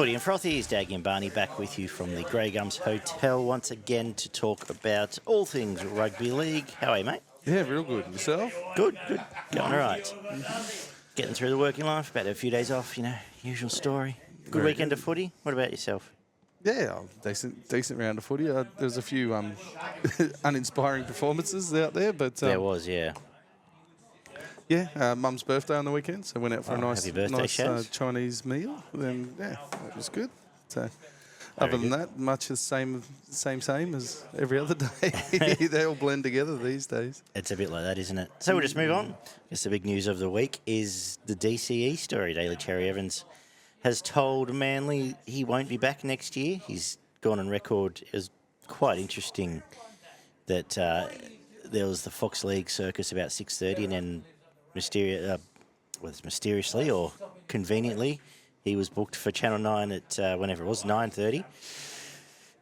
Footy and Frothy is Daggy Barney back with you from the Grey Gums Hotel once again to talk about all things rugby league. How are you, mate? Yeah, real good. Yourself? Good. Going all right. Getting through the working life, about a few days off, usual story. Good Very weekend good. of footy. What about yourself? Yeah, decent round of footy. There's a few uninspiring performances out there, but There was, yeah. yeah, Mum's birthday on the weekend, so went out for a Happy birthday, Shaz. Chinese meal. Then yeah, it was good. So Very other than good. that, much the same as every other day. They all blend together these days. It's a bit like that, isn't it? So we'll just move on. I guess the big news of the week is the DCE story. Daly Cherry Evans has told Manly he won't be back next year. He's gone on record. It was quite interesting that there was the Fox League circus about 6:30 and then mysteriously or conveniently, he was booked for Channel 9 at whenever it was, 9:30,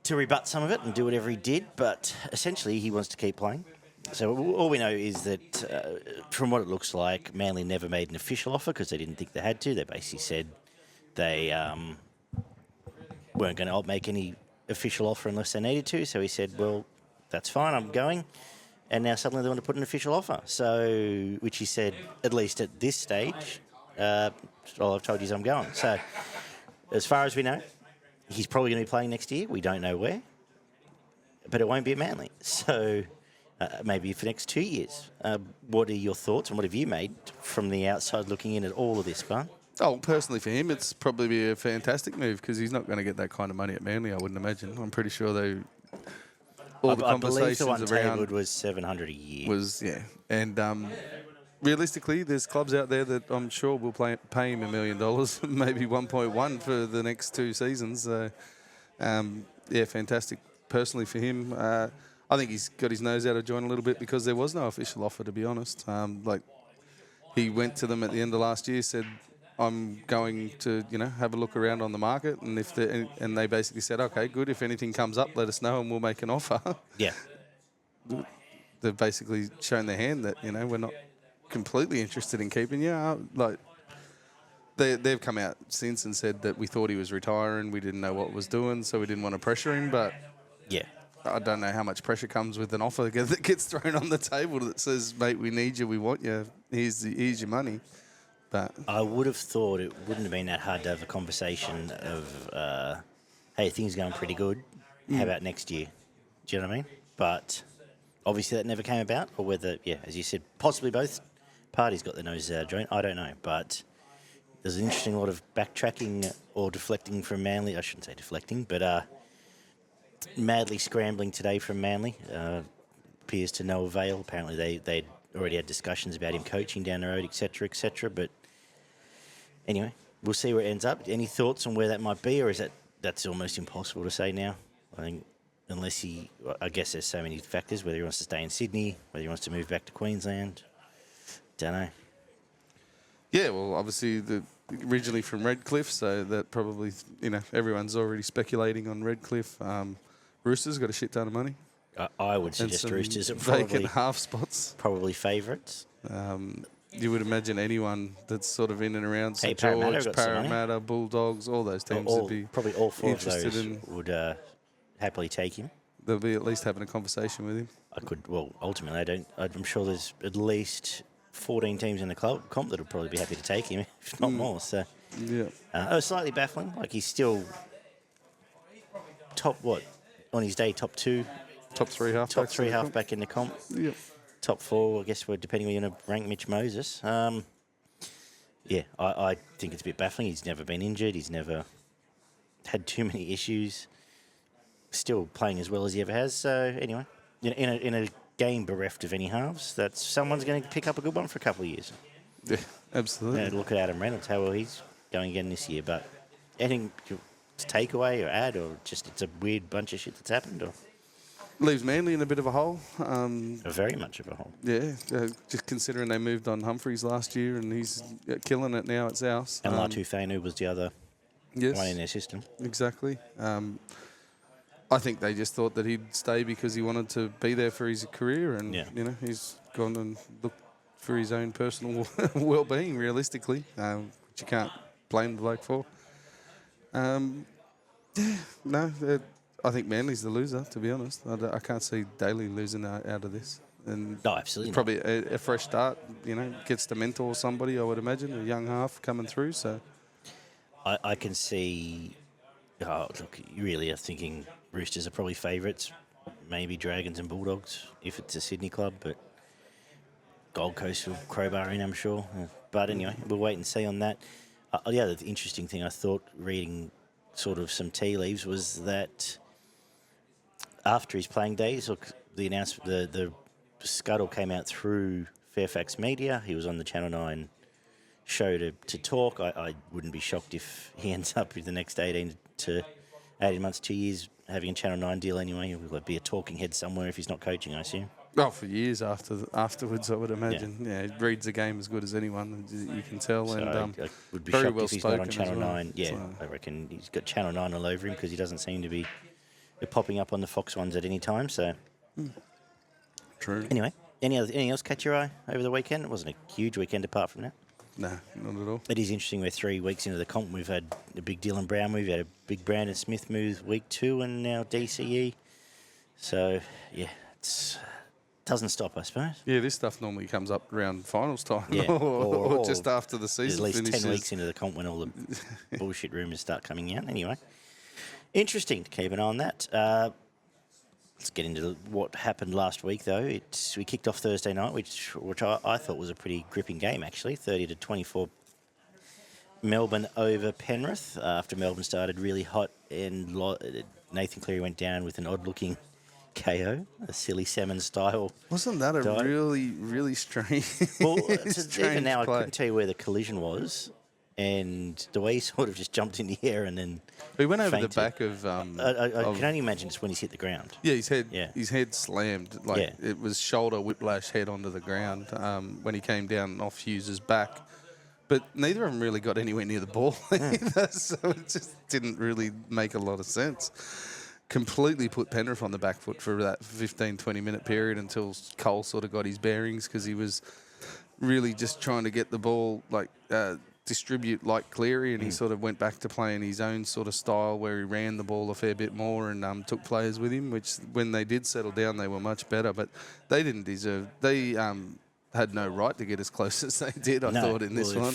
to rebut some of it and do whatever he did. But essentially, he wants to keep playing. So all we know is that from what it looks like, Manly never made an official offer because they didn't think they had to. They basically said they weren't going to make any official offer unless they needed to. So he said, well, that's fine, I'm going. And now suddenly they want to put an official offer. So, which he said, at least at this stage, all I've told you is I'm going. So, as far as we know, he's probably going to be playing next year. We don't know where. But it won't be at Manly. So, maybe for the next 2 years. What are your thoughts and what have you made from the outside looking in at all of this, Barn? Oh, personally for him, it's probably be a fantastic move because he's not going to get that kind of money at Manly, I wouldn't imagine. I'm pretty sure they... All the I believe conversations the one around tabled was $700 a year. yeah. And realistically, there's clubs out there that I'm sure will pay him $1 million, maybe 1.1 for the next 2 seasons. Yeah, fantastic personally for him. I think he's got his nose out of joint a little bit because there was no official offer, to be honest. He went to them at the end of last year, said, I'm going to, have a look around on the market, and and they basically said, okay, good. If anything comes up, let us know, and we'll make an offer. Yeah. They've basically shown their hand that we're not completely interested in keeping you. They've come out since and said that we thought he was retiring, we didn't know what was doing, so we didn't want to pressure him. But Yeah. I don't know how much pressure comes with an offer that gets thrown on the table that says, mate, we need you, we want you, here's your money. But I would have thought it wouldn't have been that hard to have a conversation of, hey, things are going pretty good. How about next year? Do you know what I mean? But obviously that never came about, or whether, as you said, possibly both parties got their noses out of joint. I don't know. But there's an interesting lot of backtracking or deflecting from Manly. I shouldn't say deflecting, but madly scrambling today from Manly. Appears to no avail. Apparently they'd already had discussions about him coaching down the road, etc., etc. But anyway, we'll see where it ends up. Any thoughts on where that might be, or is that's almost impossible to say now? I think unless I guess there's so many factors, whether he wants to stay in Sydney, whether he wants to move back to Queensland. Don't know. yeah, well, obviously originally from Redcliffe, so that probably, everyone's already speculating on Redcliffe. Roosters got a shit ton of money. I would And suggest some Roosters are vacant half spots. probably favourites. You would imagine anyone that's sort of in and around St Parramatta George, got some money. Parramatta, Bulldogs, all those teams would be Probably all four of interested those in. would happily take him. They'll be at least having a conversation with him. Ultimately, I'm sure there's at least 14 teams in the comp that would probably be happy to take him, if not more. So, Yeah. slightly baffling. Like he's still on his day, top 2, Top 3 half. top 3 halfback in the comp. Yep. Top 4, I guess we're depending on you to rank Mitch Moses. I think it's a bit baffling. He's never been injured. He's never had too many issues. Still playing as well as he ever has. So anyway, in a game bereft of any halves, that someone's going to pick up a good one for a couple of years. Yeah, absolutely. Look at Adam Reynolds, how well he's going again this year. But anything to take away or add, or just it's a weird bunch of shit that's happened, or Leaves Manly in a bit of a hole. very much of a hole. Yeah, just considering they moved on Humphreys last year and he's killing it now at South. And Latu Fainu was the other one in their system. Exactly. I think they just thought that he'd stay because he wanted to be there for his career, and he's gone and looked for his own personal well-being, realistically, which you can't blame the bloke for. No, I think Manly's the loser, to be honest. I can't see Daly losing out of this. And No, absolutely not. probably a fresh start, gets to mentor somebody, I would imagine, a young half coming through. So I can see. Oh, look, you really are thinking Roosters are probably favourites, maybe Dragons and Bulldogs if it's a Sydney club, but Gold Coast will crowbar in, I'm sure. But anyway, we'll wait and see on that. The other interesting thing I thought, reading sort of some tea leaves, was that after his playing days, look, the announcement, the scuttle came out through Fairfax Media. He was on the Channel 9 show to talk. I wouldn't be shocked if he ends up in the next 18 months, 2 years, having a Channel 9 deal anyway. He'll be a talking head somewhere if he's not coaching, I assume. Oh, for years afterwards, I would imagine. Yeah, he reads the game as good as anyone, you can tell. So and I would be very shocked well if he's not on spoken Channel as well. 9. Yeah, So, I reckon he's got Channel 9 all over him because he doesn't seem to be popping up on the Fox ones at any time. So true. anyway, anything else catch your eye over the weekend? It wasn't a huge weekend apart from that. No, not at all. It is interesting. We're 3 weeks into the comp. We've had a big Dylan Brown move, we've had a big Brandon Smith move week 2, and now DCE. So yeah, it doesn't stop, I suppose. Yeah, this stuff normally comes up around finals time, Yeah, or just after the season at least finishes. 10 weeks into the comp when all the bullshit rumours start coming out. Anyway, interesting to keep an eye on that. Let's get into what happened last week, though. We kicked off Thursday night, which I thought was a pretty gripping game, actually. 30-24 Melbourne over Penrith. After Melbourne started really hot, and Nathan Cleary went down with an odd-looking KO, a silly salmon style. Wasn't that a dive. really, really strange? Well, strange even now, play. I couldn't tell you where the collision was, and the way he sort of just jumped in the air and then He went over fainted. the back of. I can only imagine it's when he's hit the ground. Yeah, Yeah. his head slammed. Like Yeah. it was shoulder whiplash, head onto the ground when he came down off Hughes's back. But neither of them really got anywhere near the ball either, so it just didn't really make a lot of sense. Completely put Penrith on the back foot for that 15-20 minute period until Cole sort of got his bearings, because he was really just trying to get the ball distribute like Cleary, and he sort of went back to playing his own sort of style where he ran the ball a fair bit more and took players with him, which when they did settle down they were much better, but they didn't deserve. They had no right to get as close as they did, I thought, in this one.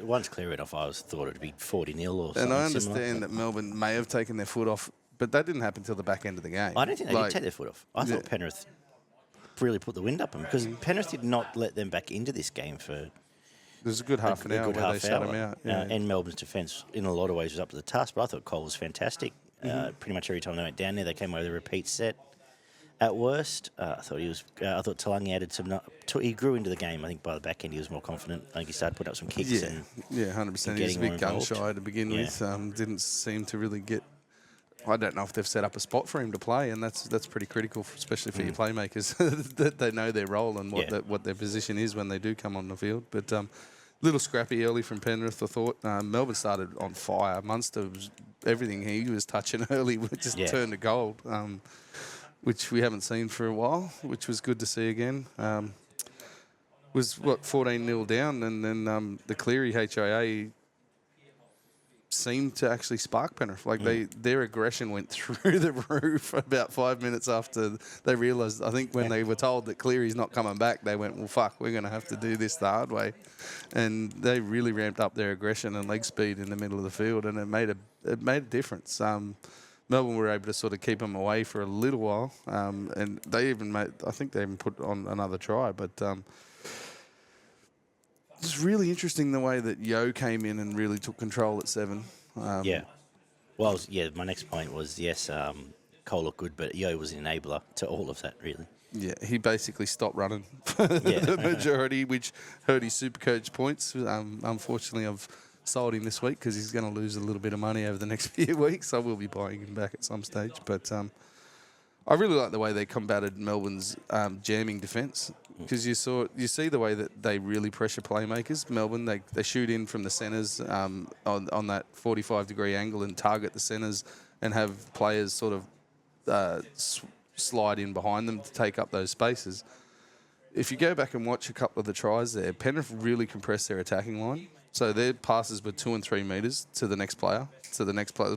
Once Clear went off, thought it would be 40-0 or something. And I similar. understand that Melbourne may have taken their foot off, but that didn't happen until the back end of the game. I don't think they did take their foot off. I thought Penrith really put the wind up them, because Penrith did not let them back into this game for There's a good half an hour where they shut him out. Yeah. And Melbourne's defence, in a lot of ways, was up to the task. But I thought Cole was fantastic. Pretty much every time they went down there, they came away with a repeat set. At worst, I thought Talangi added some. He grew into the game. I think by the back end, he was more confident. I think he started putting up some kicks. Yeah, and 100%. He was a bit gun shy to begin with. Didn't seem to really get. I don't know if they've set up a spot for him to play, and that's pretty critical, especially for your playmakers, that they know their role and what their position is when they do come on the field. But little scrappy early from Penrith, I thought. Melbourne started on fire. Munster was everything he was touching early just turned to gold, which we haven't seen for a while, which was good to see again. Was 14-0 down, and then the Cleary HIA seemed to actually spark Penrith. Like their aggression went through the roof about 5 minutes after they realised. I think when they were told that Cleary's not coming back, they went, "Well, fuck, we're going to have to do this the hard way," and they really ramped up their aggression and leg speed in the middle of the field, and it made a difference. Melbourne were able to sort of keep them away for a little while, and they even put on another try, but. It's really interesting the way that Yo came in and really took control at 7. Well, my next point was, Cole looked good, but Yo was an enabler to all of that, really. Yeah, he basically stopped running for the majority, which hurt his Supercoach points. Unfortunately, I've sold him this week because he's going to lose a little bit of money over the next few weeks. I will be buying him back at some stage, but I really like the way they combated Melbourne's jamming defence, because you see the way that they really pressure playmakers. Melbourne, they shoot in from the centres on that 45-degree angle and target the centres and have players sort of slide in behind them to take up those spaces. If you go back and watch a couple of the tries there, Penrith really compressed their attacking line. So their passes were 2 and 3 metres to the next player.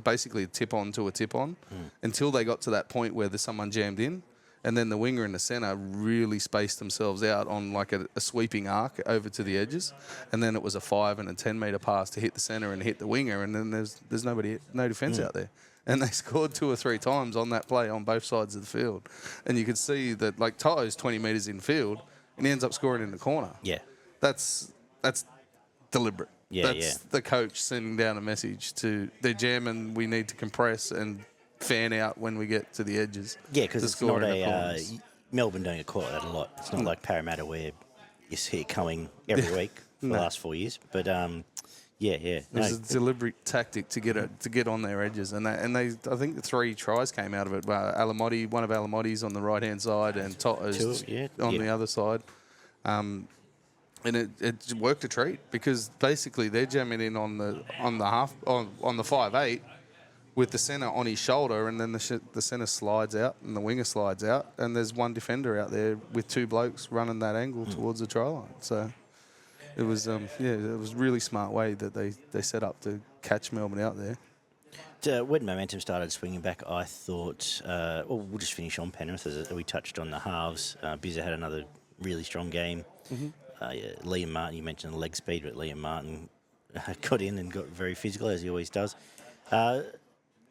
Basically a tip-on to a tip-on until they got to that point where there's someone jammed in. And then the winger and the centre really spaced themselves out on like a sweeping arc over to the edges. And then it was a 5 and a 10 metre pass to hit the centre and hit the winger. And then there's no defence out there. And they scored 2 or 3 times on that play on both sides of the field. And you could see that, like, Toto's 20 metres in field and he ends up scoring in the corner. Yeah. That's deliberate. Yeah, That's the coach sending down a message to they're jamming, we need to compress and fan out when we get to the edges. Yeah, because it's not Melbourne don't get caught that a lot. It's not like Parramatta where you see it coming every week for the last 4 years. But yeah. It was a deliberate tactic to get on their edges, and I think the 3 tries came out of it. Alamotti, one of Alamotti's on the right hand side, and Toto's on the other side. And it worked a treat because basically they're jamming in on the 5'8" with the centre on his shoulder, and then the centre slides out and the winger slides out, and there's one defender out there with 2 blokes running that angle towards the try line. So it was it was a really smart way that they set up to catch Melbourne out there. When momentum started swinging back, I thought, we'll just finish on Penrith as we touched on the halves. Bizza had another really strong game. Liam Martin, you mentioned the leg speed, but Liam Martin got in and got very physical as he always does.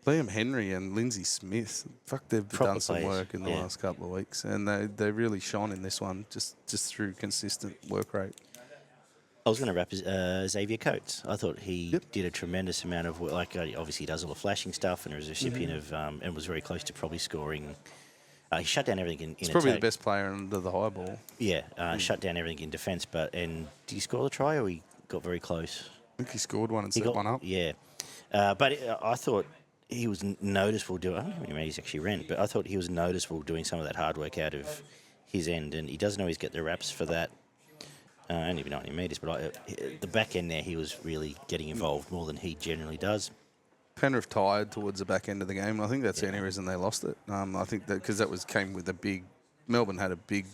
Liam Henry and Lindsay Smith, they've done some work in the last couple of weeks, and they really shone in this one just through consistent work rate. I was going to wrap Xavier Coates. I thought he did a tremendous amount of work. Like, obviously he does all the flashing stuff and was a recipient of, and was very close to probably scoring. He shut down everything in He's probably attack. the best player under the high ball. Yeah, shut down everything in defence. And did he score the try or he got very close? I think he scored one and set one up. Yeah. But I thought he was noticeable doing. I don't know how many he's actually ran, but I thought he was noticeable doing some of that hard work out of his end, and he doesn't always get the raps for that. Only 90 metres, but the back end there, he was really getting involved more than he generally does. Penrith tired towards the back end of the game. I think that's the only reason they lost it. I think that because came with a big. Melbourne had a big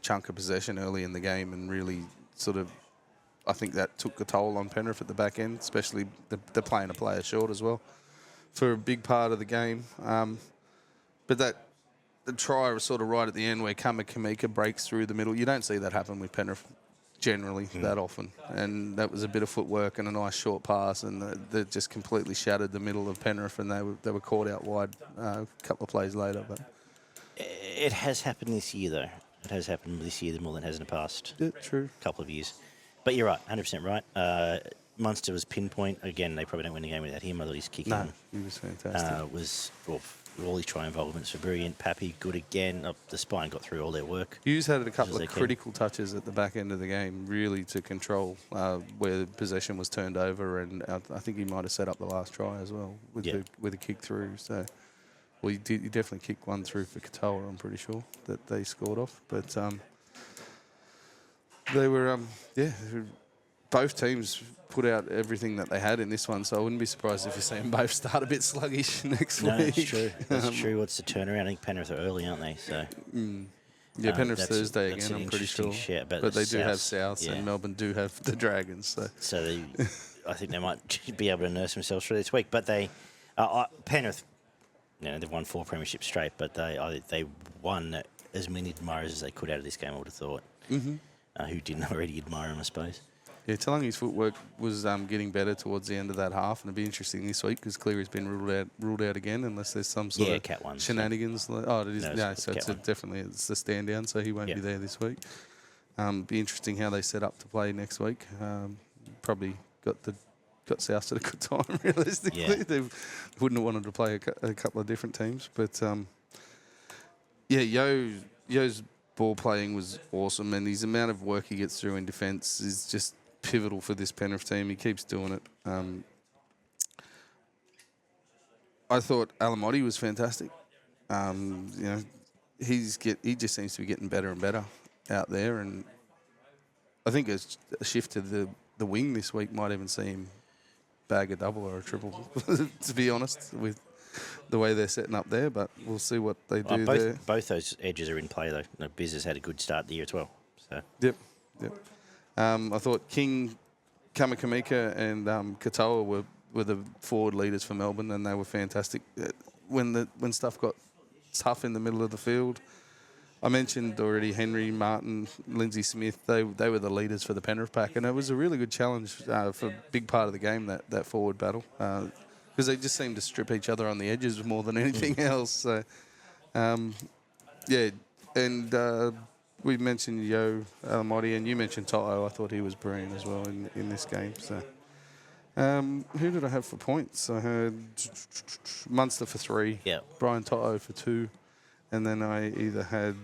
chunk of possession early in the game, and really sort of. I think that took a toll on Penrith at the back end, especially they're playing a player short as well for a big part of the game. But the try was sort of right at the end where Kamika breaks through the middle. You don't see that happen with Penrith generally that often. And that was a bit of footwork and a nice short pass, and that just completely shattered the middle of Penrith, and they were caught out wide a couple of plays later. But it has happened this year, though. It has happened this year more than it has in the past couple of years. But you're right, 100% right. Munster was pinpoint. Again, they probably don't win the game without him. I thought his kicking he was fantastic. All his try involvements were brilliant. Pappy, good again. The spine got through all their work. Hughes had a couple of critical touches at the back end of the game, really to control where possession was turned over, and I think he might have set up the last try as well with a kick through. So, he definitely kicked one through for Katoa, I'm pretty sure, that they scored off. But they were, both teams put out everything that they had in this one, so I wouldn't be surprised if you see them both start a bit sluggish next week. No, that's true. That's true. What's the turnaround? I think Penrith are early, aren't they? So. Yeah, Penrith's Thursday again, I'm pretty sure. Shout, but they do have Souths, and Melbourne do have the Dragons. So I think they might be able to nurse themselves through this week. But Penrith, they've won 4 premierships straight, but they won as many admirers as they could out of this game, I would have thought. Who didn't already admire him, I suppose. Yeah, Talangi's footwork was getting better towards the end of that half, and it'll be interesting this week because Cleary's been ruled out again unless there's some sort of Cat one, shenanigans. So. Oh, it is. No, So it's definitely it's a stand down, so he won't be there this week. Be interesting how they set up to play next week. Probably got South at a good time. Realistically, they wouldn't have wanted to play a couple of different teams, but Yo's ball playing was awesome, and his amount of work he gets through in defence is just pivotal for this Penrith team. He keeps doing it. I thought Alamotti was fantastic. He just seems to be getting better and better out there, and I think a shift to the wing this week might even see him bag a double or a triple, to be honest, with the way they're setting up there, but we'll see what they do there. Both those edges are in play, though. Biz has had a good start the year as well. So. Yep. I thought King Kamakamika and Katoa were the forward leaders for Melbourne, and they were fantastic. When stuff got tough in the middle of the field, I mentioned already Henry, Martin, Lindsay Smith. They were the leaders for the Penrith pack, and it was a really good challenge for a big part of the game, that forward battle, because they just seemed to strip each other on the edges more than anything else. So, yeah, and we mentioned Yo Alamotti, and you mentioned Toto. I thought he was brilliant as well in this game. So, who did I have for points? I had Munster for 3, Brian Toto for 2. And then I either had,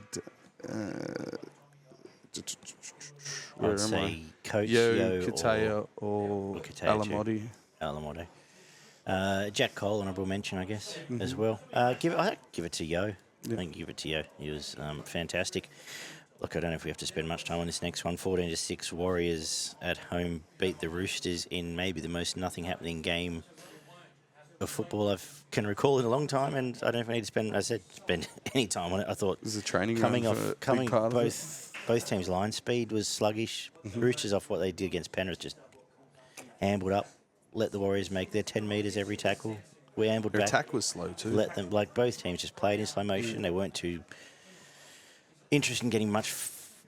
I'd say Coach Yo Katea or Alamotti. Jack Cole, honourable mention, I guess, as well. I'd give it to Yo. I think give it to Yo. He was fantastic. Look, I don't know if we have to spend much time on this next one. 14-6, Warriors at home beat the Roosters in maybe the most nothing-happening game of football I can recall in a long time, and I don't know if I need to spend any time on it. I thought it was a training both teams' line speed was sluggish. Roosters, off what they did against Penrith, just ambled up, let the Warriors make their 10 metres every tackle. We ambled back. Their attack was slow too. Let them, both teams just played in slow motion. They weren't too interested in getting much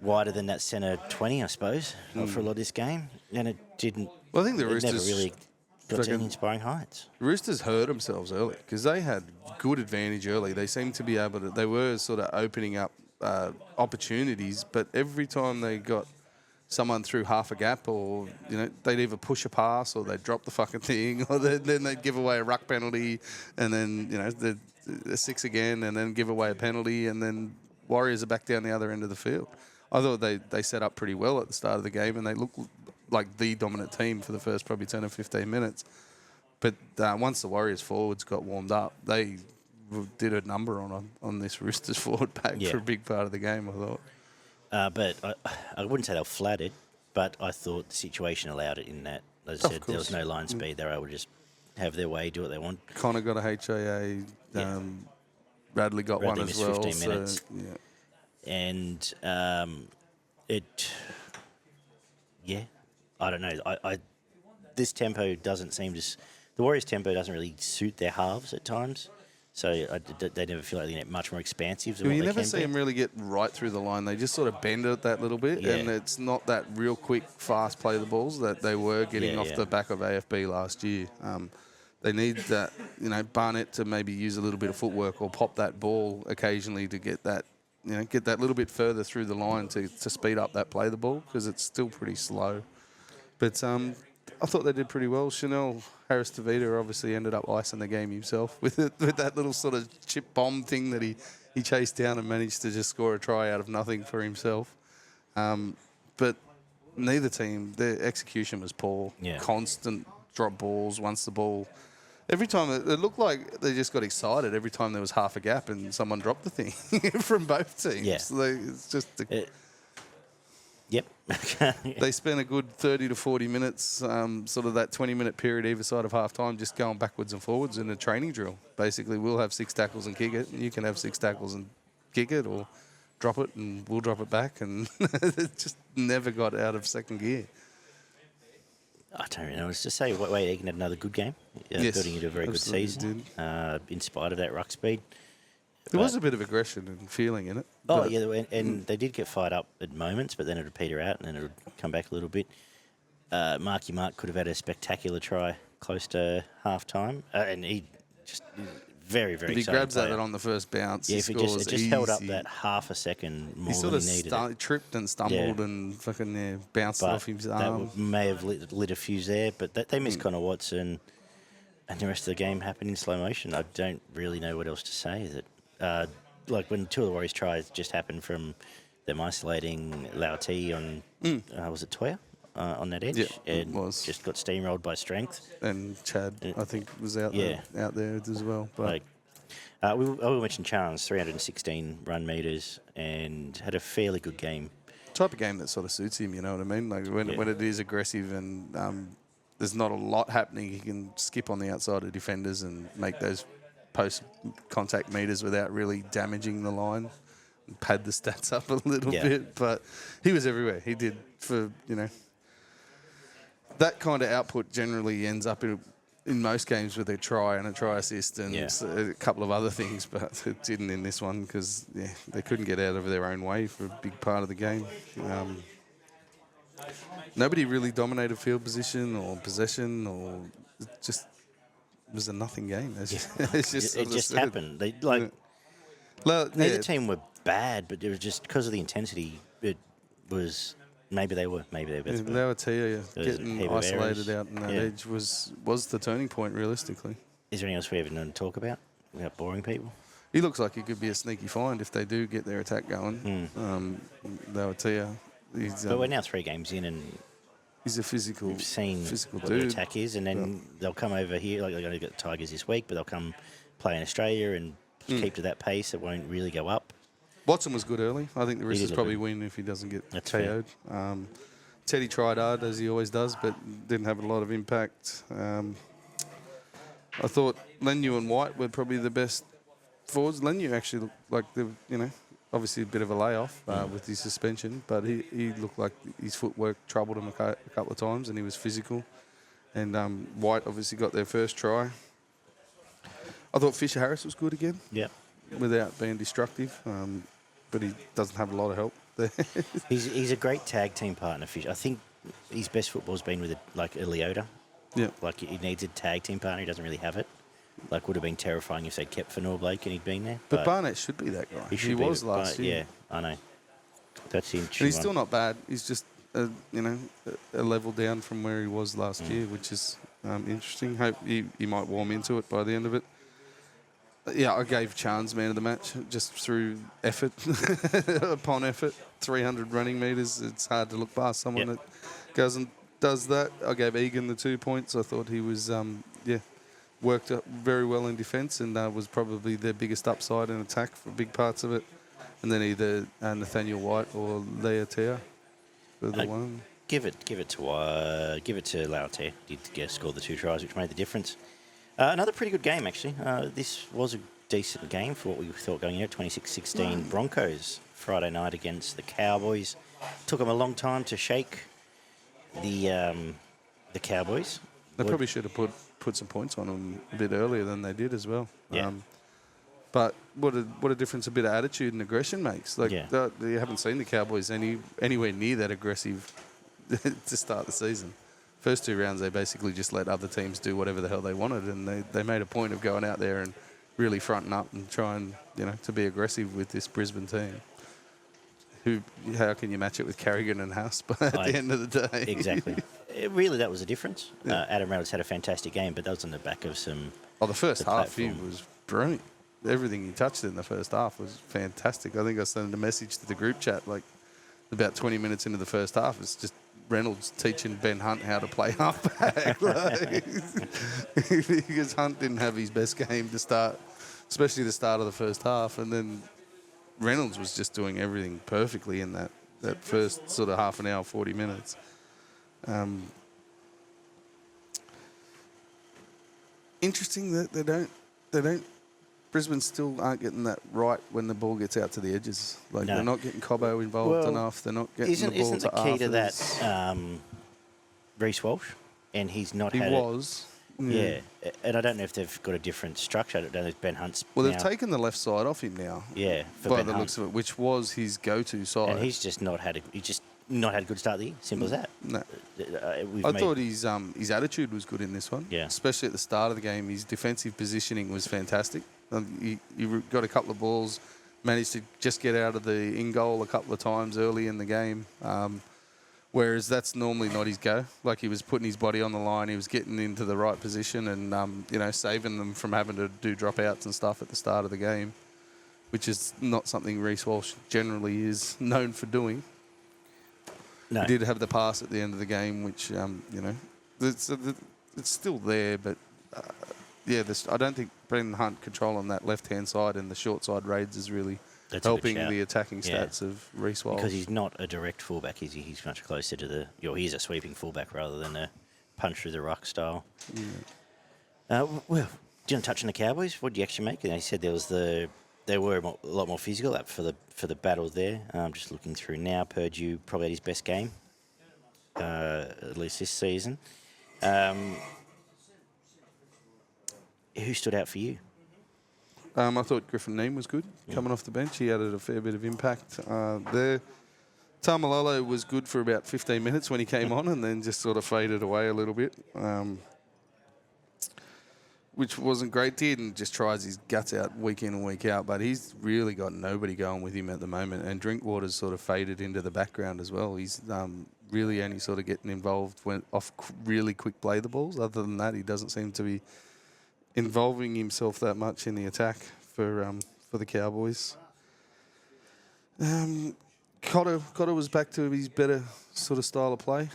wider than that centre 20, I suppose, for a lot of this game, and it didn't. Well, I think the Roosters never really got to any inspiring heights. Roosters hurt themselves early because they had good advantage early. They seemed to be able to. They were sort of opening up opportunities, but every time they got someone through half a gap, or they'd either push a pass or they'd drop the fucking thing, or then they'd give away a ruck penalty, and then the 6 again, and then give away a penalty, and then Warriors are back down the other end of the field. I thought they set up pretty well at the start of the game, and they looked like the dominant team for the first probably 10 or 15 minutes. But once the Warriors forwards got warmed up, they did a number on this Roosters forward pack for a big part of the game, I thought. But I wouldn't say they were flattered, but I thought the situation allowed it in that, as I said, there was no line speed. They were able to just have their way, do what they want. Connor got a HIA. Bradley got one as well. 15 minutes. And I don't know. This tempo doesn't seem to. The Warriors' tempo doesn't really suit their halves at times, so they never feel like they get much more expansive. Than you never see them really get right through the line. They just sort of bend it that little bit, and it's not that real quick, fast play the balls that they were getting off the back of AFB last year. They need that, Barnett to maybe use a little bit of footwork or pop that ball occasionally to get that, get that little bit further through the line to speed up that play the ball, because it's still pretty slow. But I thought they did pretty well. Chanel Harris-Tavita obviously ended up icing the game himself with that little sort of chip bomb thing that he chased down and managed to just score a try out of nothing for himself. But neither team, their execution was poor. Constant drop balls once the ball. Every time it looked like they just got excited every time there was half a gap and someone dropped the thing from both teams. It's just. They spent a good 30 to 40 minutes, sort of that 20-minute period either side of half-time, just going backwards and forwards in a training drill. Basically, we'll have 6 tackles and kick it, and you can have 6 tackles and kick it, or drop it and we'll drop it back, and it just never got out of second gear. I don't really know. Let's just say Wade Egan had another good game, building into a very good season, in spite of that ruck speed. There was a bit of aggression and feeling in it. And they did get fired up at moments, but then it would peter out and then it would come back a little bit. Marky Mark could have had a spectacular try close to half-time, and he just very, very exciting. If he grabs that on the first bounce, he scores it just held up that half a second more than he needed. He tripped and stumbled and fucking bounced off his arm. That may have lit a fuse there, but they missed Connor Watson, and the rest of the game happened in slow motion. I don't really know what else to say. Like when 2 of the Warriors tries just happened from them isolating Lauti on, was it Toya? On that edge, and just got steamrolled by strength. And Chad, I think, was out there as well. But we mentioned Chance, 316 run meters, and had a fairly good game. Type of game that sort of suits him, you know what I mean? Like when it is aggressive and there's not a lot happening, he can skip on the outside of defenders and make those post-contact meters without really damaging the line. Pad the stats up a little bit, but he was everywhere. He did for, that kind of output generally ends up in most games with a try and a try assist and a couple of other things, but it didn't in this one because they couldn't get out of their own way for a big part of the game. Nobody really dominated field position or possession, or it just was a nothing game. It just happened. They neither team were bad, but it was just because of the intensity. It was maybe they were better. They were getting isolated out, and that edge was the turning point realistically. Is there anything else we haven't done to talk about without boring people? He looks like he could be a sneaky find if they do get their attack going. But we're now 3 games in, and he's a physical. We've seen physical what dude. The attack is, and then they'll come over here. Like they're going to get the Tigers this week, but they'll come play in Australia and keep to that pace. It won't really go up. Watson was good early. I think the Roosters probably win if he doesn't get KO'd. Teddy tried hard, as he always does, but didn't have a lot of impact. I thought Leniu and White were probably the best forwards. Leniu actually looked like obviously a bit of a layoff with his suspension, but he looked like his footwork troubled him a couple of times, and he was physical. And White obviously got their first try. I thought Fisher Harris was good again. Yeah. Without being destructive, but he doesn't have a lot of help there. He's a great tag team partner, Fisher. I think his best football's been with a Leota. Yeah. Like he needs a tag team partner. He doesn't really have it. Like would have been terrifying if they'd kept Fanor Blake and he'd been there. But Barnett should be that guy. He was last year. Yeah, I know. That's the interesting. And he's still not bad. He's just a level down from where he was last year, which is interesting. Hope he might warm into it by the end of it. Yeah, I gave Chance man of the match just through effort, upon effort. 300 running metres. It's hard to look past someone that does that. I gave Egan the 2 points. I thought he was, worked up very well in defence and was probably their biggest upside in attack for big parts of it. And then either Nathaniel White or Leotea for the one. Give it to Leotea. Did score the 2 tries, which made the difference. Another pretty good game, actually. This was a decent game for what we thought going in. 26-16 Broncos Friday night against the Cowboys. Took them a long time to shake the Cowboys. They probably should have put some points on them a bit earlier than they did as well. Yeah. But what a difference a bit of attitude and aggression makes. You haven't seen the Cowboys anywhere near that aggressive to start the season. First 2 rounds, they basically just let other teams do whatever the hell they wanted, and they made a point of going out there and really fronting up and trying, to be aggressive with this Brisbane team. How can you match it with Carrigan and House at the end of the day? Exactly. Really, that was the difference. Yeah. Adam Reynolds had a fantastic game, but that was on the back of some... Oh, the first half, he was brilliant. Everything he touched in the first half was fantastic. I think I sent a message to the group chat, about 20 minutes into the first half. It's just Reynolds teaching Ben Hunt how to play halfback. Because Hunt didn't have his best game to start, especially the start of the first half. And then Reynolds was just doing everything perfectly in that first sort of half an hour, 40 minutes. Interesting that they don't. Brisbane still aren't getting that right when the ball gets out to the edges. They're not getting Cobbo involved enough. They're not getting the ball to Isn't the key to that Reece Walsh? And he's not had was. Yeah, and I don't know if they've got a different structure. I don't know if Ben Hunt's they've taken the left side off him now. Yeah, by the looks of it, which was his go-to side. And he's just not had a good start of the year. Simple as that. No. I thought his attitude was good in this one. Yeah. Especially at the start of the game, his defensive positioning was fantastic. He got a couple of balls, managed to just get out of the in-goal a couple of times early in the game, whereas that's normally not his go. He was putting his body on the line, he was getting into the right position and, saving them from having to do dropouts and stuff at the start of the game, which is not something Reece Walsh generally is known for doing. No. He did have the pass at the end of the game, which, it's still there, but... I don't think Brendan Hunt controlling that left-hand side and the short side raids is really helping the attacking stats of Reece Walsh. Because he's not a direct fullback, is he? He's much closer to the... he's a sweeping fullback rather than a punch through the ruck style. Yeah. Do you want to touch on the Cowboys? What do you actually make? They said they were a lot more physical up for the battle there. I'm just looking through now. Purdue probably had his best game. at least this season. Who stood out for you? I thought Griffin Neame was good coming off the bench. He added a fair bit of impact there. Tamalolo was good for about 15 minutes when he came on and then just sort of faded away a little bit, which wasn't great. He just tries his guts out week in and week out, but he's really got nobody going with him at the moment. And Drinkwater's sort of faded into the background as well. He's really only sort of getting involved when off really quick play the balls. Other than that, he doesn't seem to be involving himself that much in the attack for the Cowboys. Cotter was back to his better sort of style of play.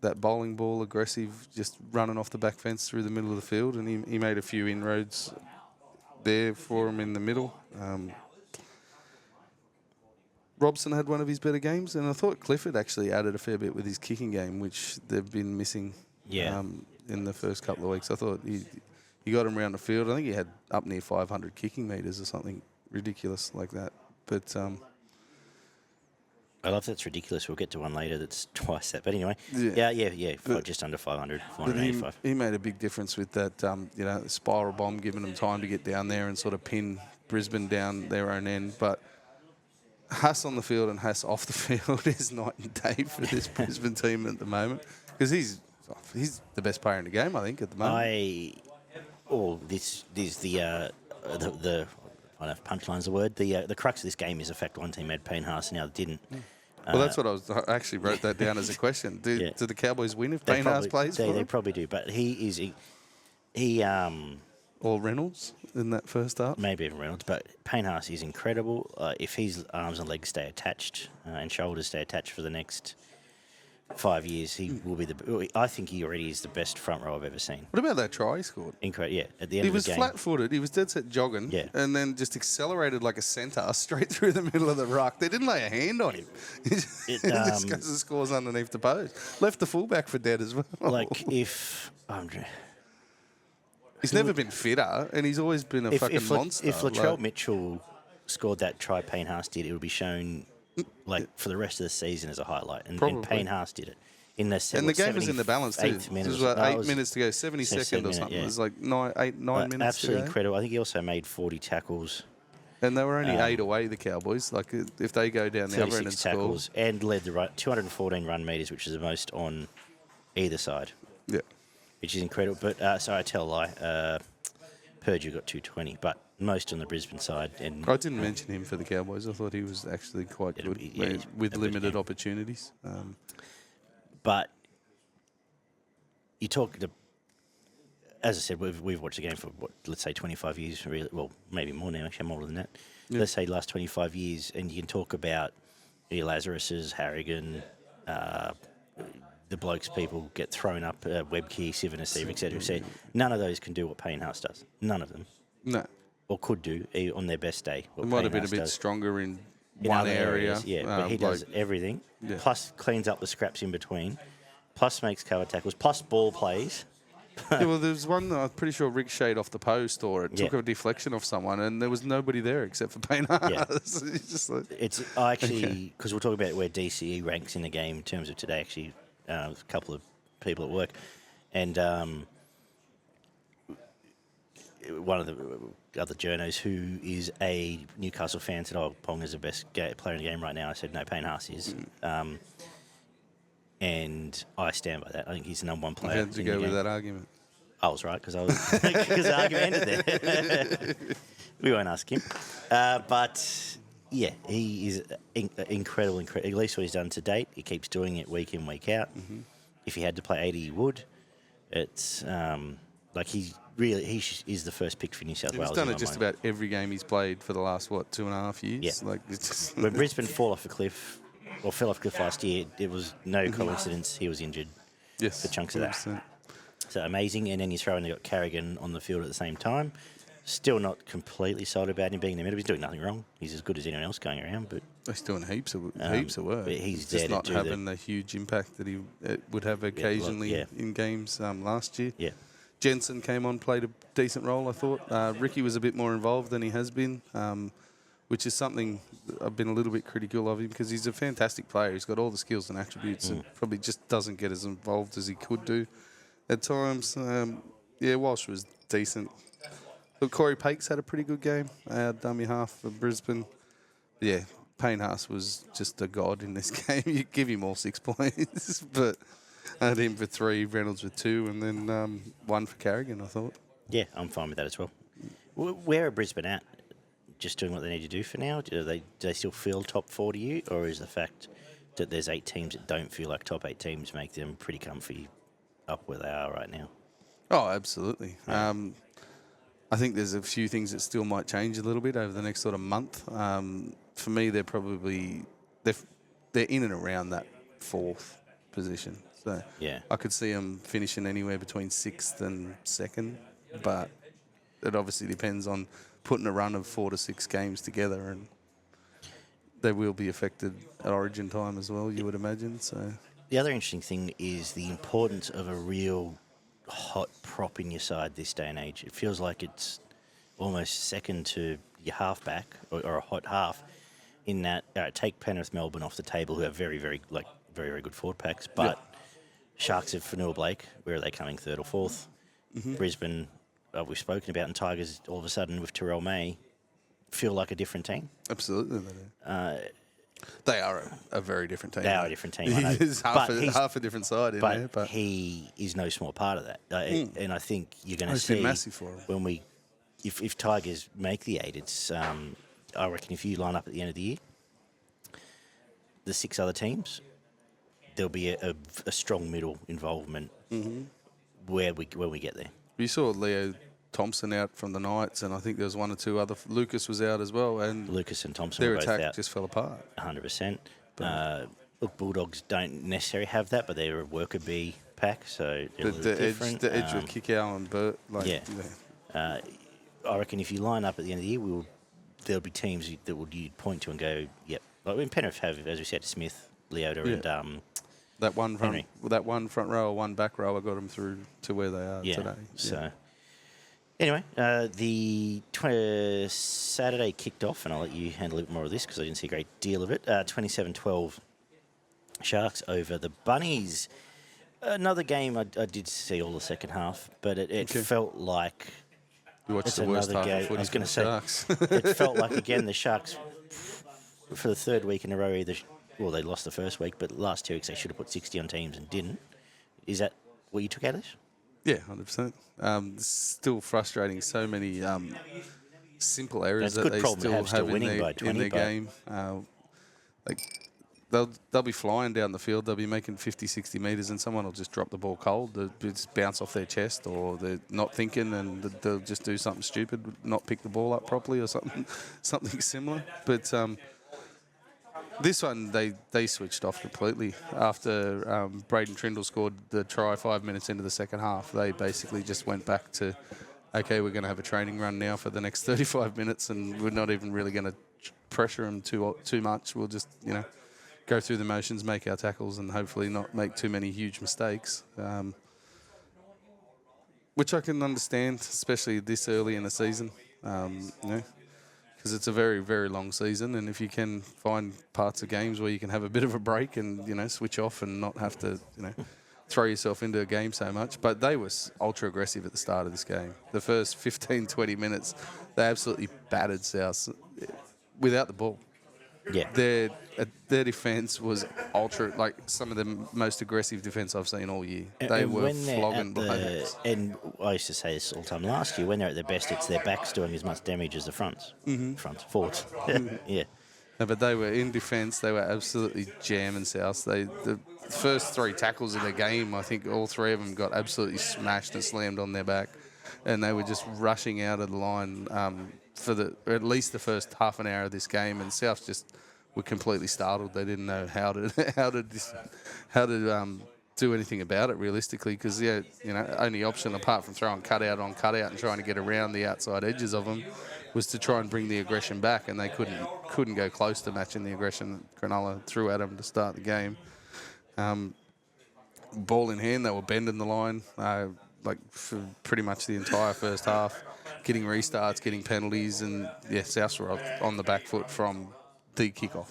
That bowling ball, aggressive, just running off the back fence through the middle of the field, and he made a few inroads there for him in the middle. Robson had one of his better games, and I thought Clifford actually added a fair bit with his kicking game, which they've been missing in the first couple of weeks. I thought he got him around the field. I think he had up near 500 kicking metres or something ridiculous like that. But I love that's ridiculous. We'll get to one later that's twice that. But anyway, just under 500, 485. He made a big difference with that, spiral bomb, giving them time to get down there and sort of pin Brisbane down their own end. But Haas on the field and Haas off the field is night and day for this Brisbane team at the moment, because he's the best player in the game, I think, at the moment. This is the I don't know if punchline's the word. The crux of this game is the fact one team had Payne Haas and the other didn't. Well, that's what I actually wrote that down as a question. Do the Cowboys win if Payne Haas plays for them? They probably do, but he or Reynolds in that first half? Maybe even Reynolds, but Payne Haas is incredible. If his arms and legs stay attached and shoulders stay attached for the next 5 years, he will be I think he already is the best front row I've ever seen. What about that try he scored? Incredible, yeah. At the end of the game. He was flat-footed. He was dead set jogging, and then just accelerated like a centre straight through the middle of the ruck. They didn't lay a hand on him. Just because the scores underneath the post. Left the fullback for dead as well. Like if... he's never been fitter, and he's always been a fucking monster. If Latrell Mitchell scored that try Payne Haas did, it would be shown for the rest of the season as a highlight. And Payne Haas did it. And the game was in the balance too. There was like 8 minutes to go, 72nd or something. Yeah. It was like 9 minutes to go. Absolutely incredible. I think he also made 40 tackles. And they were only 8 away, the Cowboys. Like, if they go down the other end and tackles score. And led the 214 run metres, which is the most on either side. Yeah. Which is incredible. But, sorry, I tell a lie. Purdue got 220, but most on the Brisbane side. And I didn't mention him for the Cowboys. I thought he was actually quite good with limited opportunities. But you talk to, as I said, we've watched the game for let's say 25 years. Really, well, maybe more now. Actually, I'm older than that. Yeah. Let's say last 25 years, and you can talk about Lazarus's, Harrigan, the blokes people get thrown up, Webkey, Sivanasiva, etc. None of those can do what Payne Haas does. None of them. No. Or could do on their best day. It might have been a bit stronger in one area. But he does everything. Yeah. Plus cleans up the scraps in between. Plus makes cover tackles. Plus ball plays. Well, there's one that I'm pretty sure ricocheted off the post, or it took a deflection off someone, and there was nobody there except for Payne Haas. Yeah. Because we're talking about where DCE ranks in the game in terms of today. Actually, a couple of people at work, and one of the other journos who is a Newcastle fan said, Pong is the best player in the game right now. I said, no, Payne Haas is. And I stand by that. I think he's the number one player. How did you go with that argument? I was right, because the argument ended there. We won't ask him. But, yeah, he is incredible. At least what he's done to date. He keeps doing it week in, week out. Mm-hmm. If he had to play 80, he would. It's he is the first pick for New South Wales. He's done it just about every game he's played for the last, 2.5 years? Yeah. When Brisbane fell off a cliff last year, it was no coincidence he was injured for chunks of that. 100%. So amazing. And then you throw in, they got Carrigan on the field at the same time. Still not completely sold about him being in the middle. He's doing nothing wrong. He's as good as anyone else going around. But he's doing heaps of work. He's just not having the huge impact that he would have occasionally in games last year. Yeah. Jensen came on, played a decent role, I thought. Ricky was a bit more involved than he has been. which is something I've been a little bit critical of him because he's a fantastic player. He's got all the skills and attributes and probably just doesn't get as involved as he could do at times. Walsh was decent. Look, Corey Pakes had a pretty good game, dummy half for Brisbane. Yeah, Payne Haas was just a god in this game. You give him all 6 points, but I had him for 3, Reynolds with 2, and then 1 for Carrigan, I thought. Yeah, I'm fine with that as well. Where are Brisbane at? Just doing what they need to do for now? Do they still feel top 4 to you? Or is the fact that there's 8 teams that don't feel like top 8 teams make them pretty comfy up where they are right now? Oh, absolutely. Yeah. I think there's a few things that still might change a little bit over the next sort of month. For me, they're in and around that 4th position. So yeah. I could see them finishing anywhere between 6th and 2nd, but it obviously depends on putting a run of 4 to 6 games together, and they will be affected at Origin time as well, you would imagine. So the other interesting thing is the importance of a real hot prop in your side this day and age. It feels like it's almost second to your halfback or a hot half in that. Take Penrith, Melbourne off the table, who have very, very good forward packs, but Sharks have Fanua Blake. Where are they coming, 3rd or 4th? Mm-hmm. Brisbane, we've spoken about, and Tigers all of a sudden with Terrell May feel like a different team. Absolutely, they are a very different team. They are a different team. I know. He's half a different side in there, but he is no small part of that. And I think you're going to see been massive for him. When if Tigers make the 8, it's I reckon if you line up at the end of the year, the 6 other teams, there'll be a strong middle involvement where we get there. You saw Leo Thompson out from the Knights, and I think there was 1 or 2 other. Lucas was out as well, and Lucas and Thompson their were both attack out. just fell apart. 100%. Look, Bulldogs don't necessarily have that, but they're a worker bee pack, so they're a little different. The edge with Kickow and Burt. I reckon if you line up at the end of the year, there'll be teams that you'd point to and go, yep. Like when Penrith have, as we said, Smith, Leota, and that one front row, 1 back row, I got them through to where they are today. So anyway, the Saturday kicked off, and I'll let you handle a bit more of this because I didn't see a great deal of it. 27-12 Sharks over the Bunnies. Another game I did see all the second half, but it felt like you watched the worst half game. of footy. I was going to say, Sharks. it felt like again the Sharks for the 3rd week in a row they lost the first week, but the last 2 weeks they should have put 60 on teams and didn't. Is that what you took out of this? Yeah, 100%. Still frustrating. So many simple errors that they still have in their game. They'll be flying down the field. They'll be making 50, 60 metres, and someone will just drop the ball cold. They'll just bounce off their chest, or they're not thinking, and they'll just do something stupid, not pick the ball up properly, or something similar. But this one, they switched off completely. After Braden Trindle scored the try 5 minutes into the second half, they basically just went back to, okay, we're going to have a training run now for the next 35 minutes, and we're not even really going to pressure them too much. We'll just, go through the motions, make our tackles, and hopefully not make too many huge mistakes, which I can understand, especially this early in the season, because it's a very, very long season, and if you can find parts of games where you can have a bit of a break and, switch off and not have to, throw yourself into a game so much. But they were ultra aggressive at the start of this game. The first 15, 20 minutes, they absolutely battered South without the ball. Yeah. Their defence was ultra, like some of the most aggressive defence I've seen all year. They were flogging behind. And I used to say this all the time last year, when they're at their best, it's their backs doing as much damage as the fronts. Forwards. Yeah. No, but they were in defence. They were absolutely jamming South. The first 3 tackles of the game, I think all 3 of them got absolutely smashed and slammed on their back. And they were just rushing out of the line for at least the first half an hour of this game, and South just were completely startled. They didn't know how to do anything about it realistically, because only option apart from throwing cutout on cutout and trying to get around the outside edges of them was to try and bring the aggression back, and they couldn't go close to matching the aggression that Cronulla threw at them to start the game. Ball in hand, they were bending the line. like for pretty much the entire first half, getting restarts, getting penalties, and Souths were on the back foot from the kickoff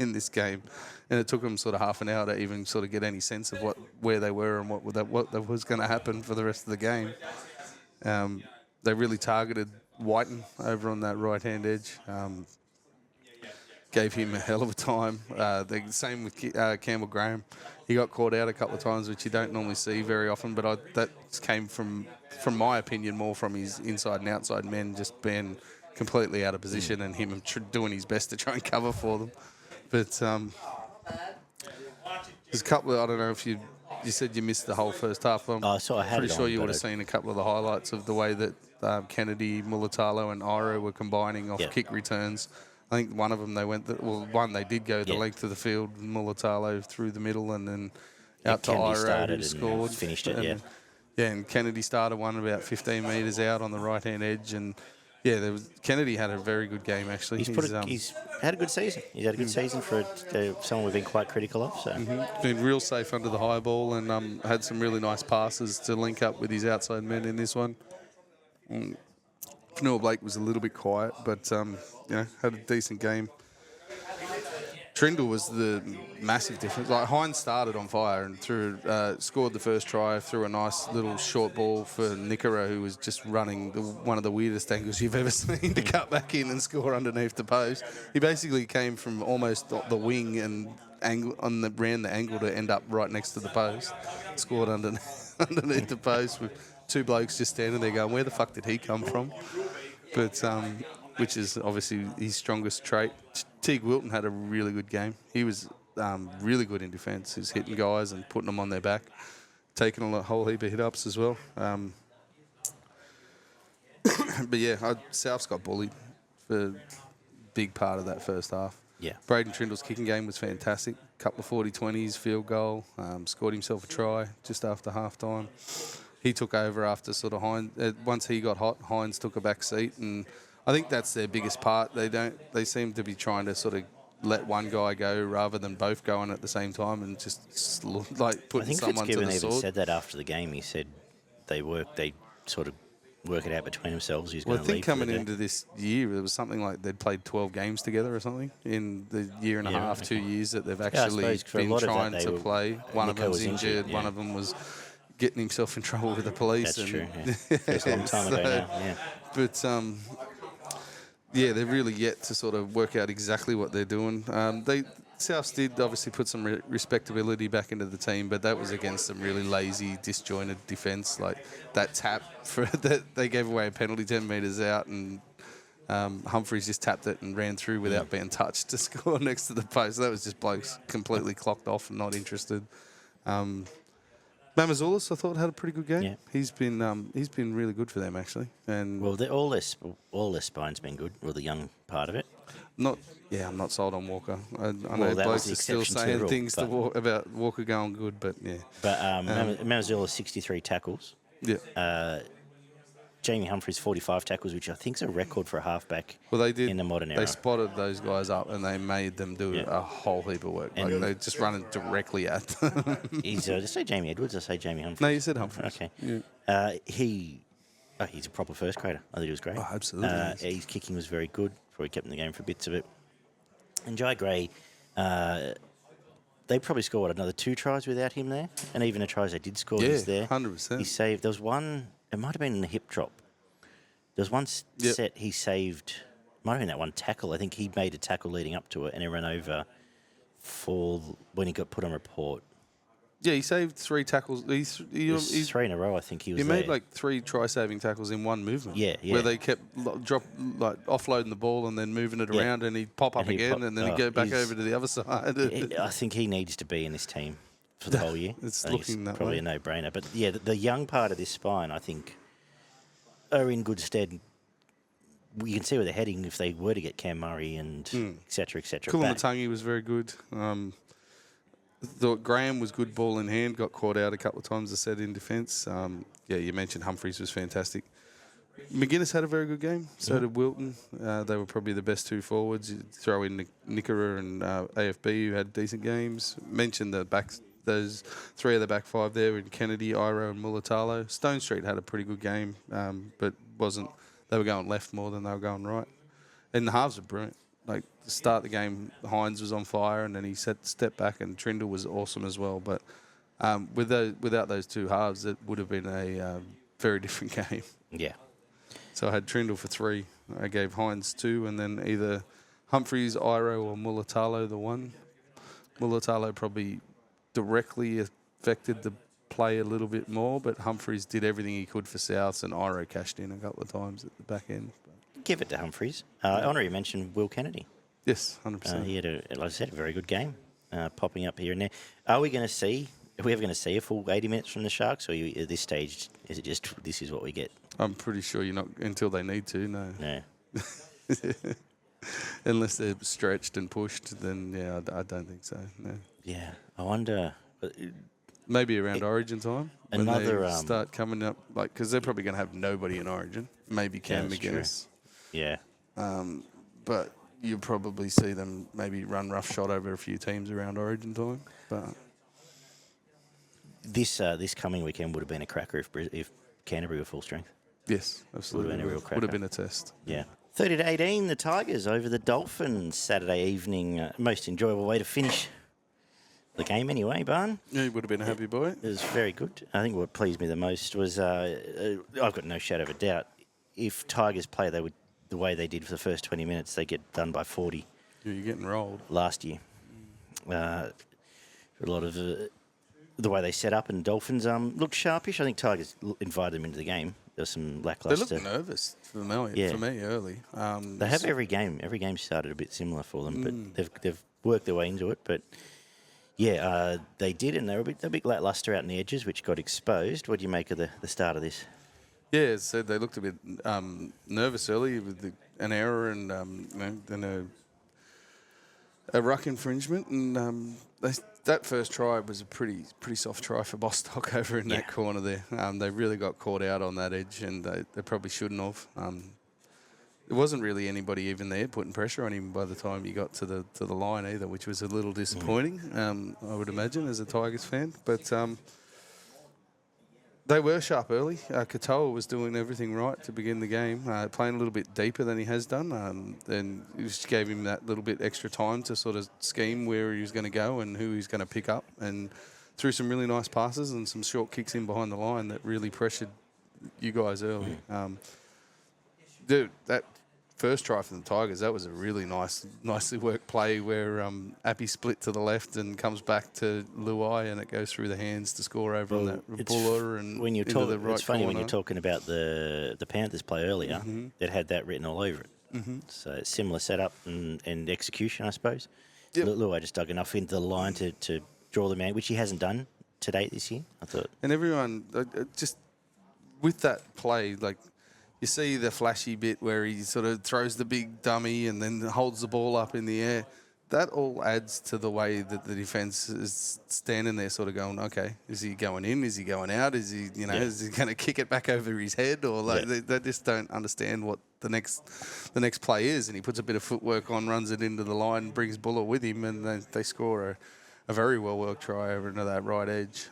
in this game, and it took them sort of half an hour to even sort of get any sense of where they were and what was going to happen for the rest of the game. They really targeted Whiten over on that right-hand edge. Gave him a hell of a time. The same with Campbell Graham. He got caught out a couple of times, which you don't normally see very often, but that came from my opinion, more from his inside and outside men just being completely out of position and him doing his best to try and cover for them. But there's a couple of, I don't know if you said you missed the whole first half. So I had pretty sure you would have seen a couple of the highlights of the way that Kennedy, Mulatalo and Iro were combining off kick returns. I think one of them they did go the length of the field, Mulatalo through the middle and then out to Iro who scored. Finished it, and Kennedy started one about 15 metres out on the right-hand edge and Kennedy had a very good game actually. He's had a good season. He's had a good season for someone we've been quite critical of. So been real safe under the high ball and had some really nice passes to link up with his outside men in this one. Fanua Blake was a little bit quiet, but had a decent game. Trindle was the massive difference. Like Hines started on fire and scored the first try, threw a nice little short ball for Nickera, who was just running one of the weirdest angles you've ever seen to cut back in and score underneath the post. He basically came from almost the wing and ran the angle to end up right next to the post, scored underneath the post with two blokes just standing there going, where the fuck did he come from? But which is obviously his strongest trait. Teague Wilton had a really good game. He was really good in defence. He was hitting guys and putting them on their back, taking a whole heap of hit-ups as well. But Souths got bullied for a big part of that first half. Yeah. Braden Trindle's kicking game was fantastic. Couple of 40-20s, field goal, scored himself a try just after half-time. He took over after sort of Hines. Once he got hot, Hines took a back seat, and I think that's their biggest part. They seem to be trying to sort of let one guy go rather than both going at the same time and just like putting someone to the sword. I think Fitzgibbon even said that after the game. He said they sort of work it out between themselves who's going to lead. I think coming into this year, there was something like they'd played 12 games together or something in the year and a half, 2 years that they've actually been trying to play. One of them was injured. One of them was getting himself in trouble with the police. That's true. Yeah. It's a long time ago now. Yeah. But they're really yet to sort of work out exactly what they're doing. Souths did obviously put some respectability back into the team, but that was against some really lazy, disjointed defence. Like that tap that they gave away a penalty 10 metres out, and Humphreys just tapped it and ran through without being touched to score next to the post. That was just blokes completely clocked off and not interested. Mamazoulis, I thought, had a pretty good game. Yeah. He's been really good for them actually. And all their spine's been good. Well, the young part of it. I'm not sold on Walker. I know blokes are still saying things about Walker going good, but yeah. But Mamazoulis 63 tackles. Yeah. Jamie Humphreys 45 tackles, which I think is a record for a halfback. Well, they did. In the modern era. They spotted those guys up and they made them do a whole heap of work. And they're just running directly at them. Did I say Jamie Edwards? Or say Jamie Humphreys? No, you said Humphreys. Okay. Yeah. He's a proper first grader. I think he was great. Oh, absolutely. His kicking was very good. Probably kept in the game for bits of it. And Jai Gray, they probably scored another 2 tries without him there. And even the tries they did score, he's there. 100%. He saved. There was one. It might have been in the hip drop. There was one set he saved. Might have been that one tackle. I think he made a tackle leading up to it, and he ran over when he got put on report. Yeah, he saved 3 tackles. He's 3 in a row, I think he was. He made like 3 try-saving tackles in one movement. Yeah. Where they kept offloading the ball and then moving it around, and he'd pop up again, and then he'd go back over to the other side. I think he needs to be in this team for the whole year. It's looking that probably way. A no-brainer. But yeah, the young part of this spine, I think, are in good stead. You can see where they're heading if they were to get Cam Murray and et cetera, et cetera. Kulamutangi was very good. Thought Graham was good ball in hand, got caught out a couple of times, I said, in defence. You mentioned Humphreys was fantastic. McGuinness had a very good game. So did Wilton. They were probably the best 2 forwards. You throw in Nickera and AFB, who had decent games. Mentioned the those three of the back five there in Kennedy, Iro, and Mulatalo. Stone Street had a pretty good game, but wasn't. They were going left more than they were going right. And the halves were brilliant. Like, to start the game, Hines was on fire, and then he stepped back, and Trindle was awesome as well. But without those two halves, it would have been a very different game. Yeah. So I had Trindle for 3. I gave Hines 2, and then either Humphreys, Iro, or Mulatalo the 1. Mulatalo probably directly affected the play a little bit more, but Humphreys did everything he could for Souths, and Iro cashed in a couple of times at the back end. Give it to Humphreys. Honorary mention Will Kennedy. Yes, 100%. He had, like I said, a very good game, popping up here and there. Are we ever going to see a full 80 minutes from the Sharks, or at this stage, is it just this is what we get? I'm pretty sure you're not until they need to. No. No. Unless they're stretched and pushed, then yeah, I don't think so. No. Yeah, I wonder. Maybe around Origin time when Another they start coming up, like, because they're probably going to have nobody in Origin. Maybe Cam McGuinness. Yeah. But you'll probably see them maybe run roughshod over a few teams around Origin time. But this coming weekend would have been a cracker if Canterbury were full strength. yes, absolutely. Would have been a real cracker. Would have been a test. Yeah. 30-18, the Tigers over the Dolphins Saturday evening. Most enjoyable way to finish the game anyway, Barn. Yeah, he would have been a happy boy. It was very good. I think what pleased me the most was, I've got no shadow of a doubt, if Tigers play the way they did for the first 20 minutes, they get done by 40. Yeah, you're getting rolled. Last year. A lot of the way they set up, and Dolphins looked sharpish. I think Tigers invited them into the game. There was some lacklustre. They looked nervous for me early. They have every game. Every game started a bit similar for them, but they've worked their way into it. But yeah, they did, and they were a bit lacklustre out in the edges, which got exposed. What do you make of the start of this? Yeah, so they looked a bit nervous early with an error and then a ruck infringement, and that first try was a pretty soft try for Bostock over in that corner there. They really got caught out on that edge, and they probably shouldn't have. There wasn't really anybody even there putting pressure on him by the time he got to the line either, which was a little disappointing, I would imagine, as a Tigers fan. But they were sharp early. Katoa was doing everything right to begin the game, playing a little bit deeper than he has done. Then it just gave him that little bit extra time to sort of scheme where he was going to go and who he was going to pick up, and threw some really nice passes and some short kicks in behind the line that really pressured you guys early. Dude, that first try for the Tigers, that was a really nicely worked play where Appy split to the left and comes back to Luai, and it goes through the hands to score over on that Buller and when you're into the right it's funny corner. When you're talking about the Panthers play earlier, that had that written all over it. So similar setup and execution, I suppose. Yep. Luai just dug enough into the line to draw them out, which he hasn't done to date this year, I thought. And everyone, just with that play, like, you see the flashy bit where he sort of throws the big dummy and then holds the ball up in the air. That all adds to the way that the defence is standing there sort of going, okay, is he going in? Is he going out? Is he, is he going to kick it back over his head? Or they just don't understand what the next play is. And he puts a bit of footwork on, runs it into the line, brings Buller with him, and they score a very well-worked try over into that right edge.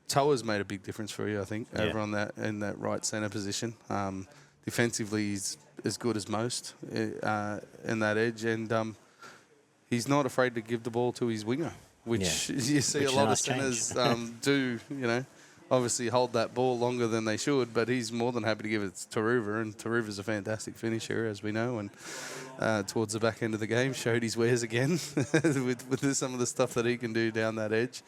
Toa's made a big difference for you, I think, over on in that right centre position. Defensively, he's as good as most in that edge, and he's not afraid to give the ball to his winger, which you see a lot of centres do. Obviously hold that ball longer than they should, but he's more than happy to give it to Taruva, and Taruva's a fantastic finisher, as we know, and towards the back end of the game showed his wares again with some of the stuff that he can do down that edge.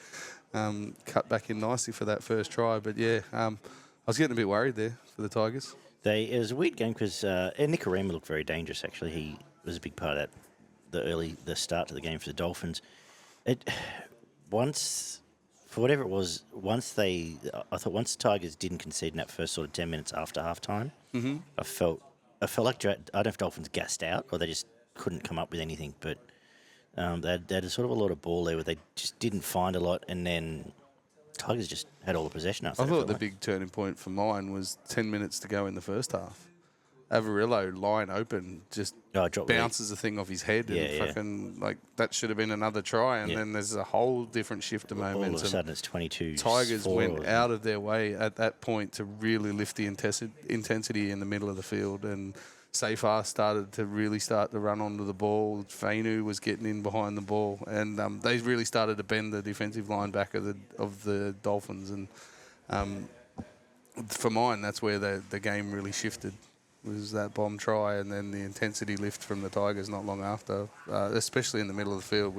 Cut back in nicely for that first try. But, I was getting a bit worried there for the Tigers. It was a weird game because Nikorima looked very dangerous, actually. He was a big part of that, the start to the game for the Dolphins. For whatever it was, once the Tigers didn't concede in that first sort of 10 minutes after half-time, I felt like, I don't know if Dolphins gassed out or they just couldn't come up with anything, but they had sort of a lot of ball there where they just didn't find a lot, and then Tigers just had all the possession after. I thought the big turning point for mine was 10 minutes to go in the first half. Averillo line open just Drop bounces the thing off his head and fucking like that should have been another try, and then there's a whole different shift of momentum. All of a sudden, it's 22. Tigers went out of their way at that point to really lift the intensity in the middle of the field, and Safar started to run onto the ball. Fainu was getting in behind the ball, and they really started to bend the defensive line back of the Dolphins. And for mine, that's where the game really shifted. Was that bomb try, and then the intensity lift from the Tigers not long after, especially in the middle of the field,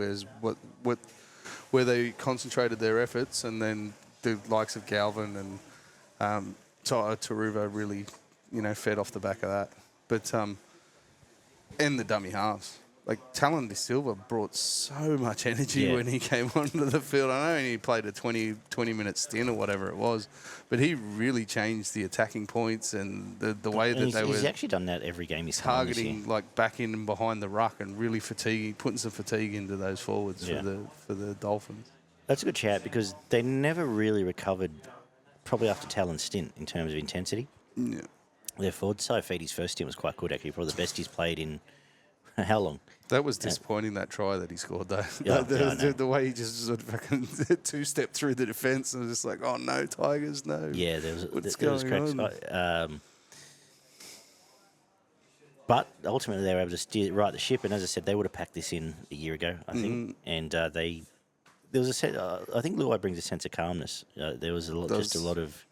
where they concentrated their efforts, and then the likes of Galvin and Taruva really, fed off the back of that. But and the dummy halves. Like, Talon De Silva brought so much energy when he came onto the field. I know he played a 20-minute stint or whatever it was, but he really changed the attacking points and the way that they were... He's actually done that every game he's targeting, like, back in and behind the ruck and really putting some fatigue into those forwards for the Dolphins. That's a good shout because they never really recovered, probably after Talon's stint, in terms of intensity. Yeah. Their forward, Saifiti's first stint was quite good, actually. Probably the best he's played in... How long? That was disappointing, that try that he scored, though. The way he just sort of fucking two-step through the defence and was just like, oh, no, Tigers, no. Yeah, there was What's there was going cracks. on? But ultimately, they were able to right the ship, and as I said, they would have packed this in a year ago, I think. And there was a set. I think Luai brings a sense of calmness. There was a lot of.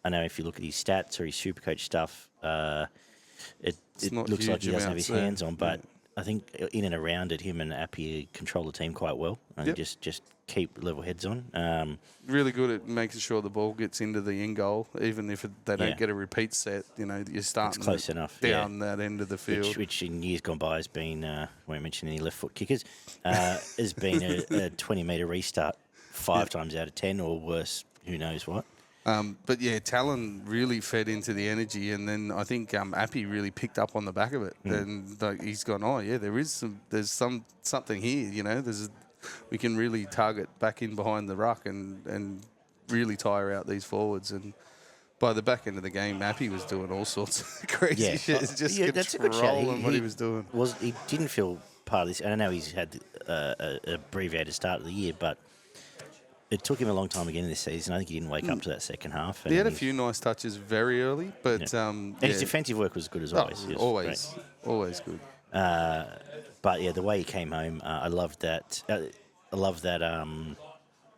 I know if you look at his stats or his Supercoach stuff, it looks like he doesn't have his hands on, but I think in and around it, him and Appy control the team quite well, and just keep level heads on. Really good at making sure the ball gets into the end goal, even if they don't get a repeat set. You're starting close enough down that end of the field, which in years gone by has been. Won't mention any left foot kickers. Has been a 20-metre restart 5 times out of 10, or worse, who knows what. But yeah, Talon really fed into the energy, and then I think Appy really picked up on the back of it, and he's gone, oh yeah, there's something here, we can really target back in behind the ruck and really tire out these forwards. And by the back end of the game, Appy was doing all sorts of crazy shit. It's just that's a good shout. What he was doing. He didn't feel part of this, and I know he's had a abbreviated start of the year, but it took him a long time again this season. I think he didn't wake up to that second half. He had a few nice touches very early, but... and his defensive work was good as always. Always good. But, yeah, the way he came home, I loved that.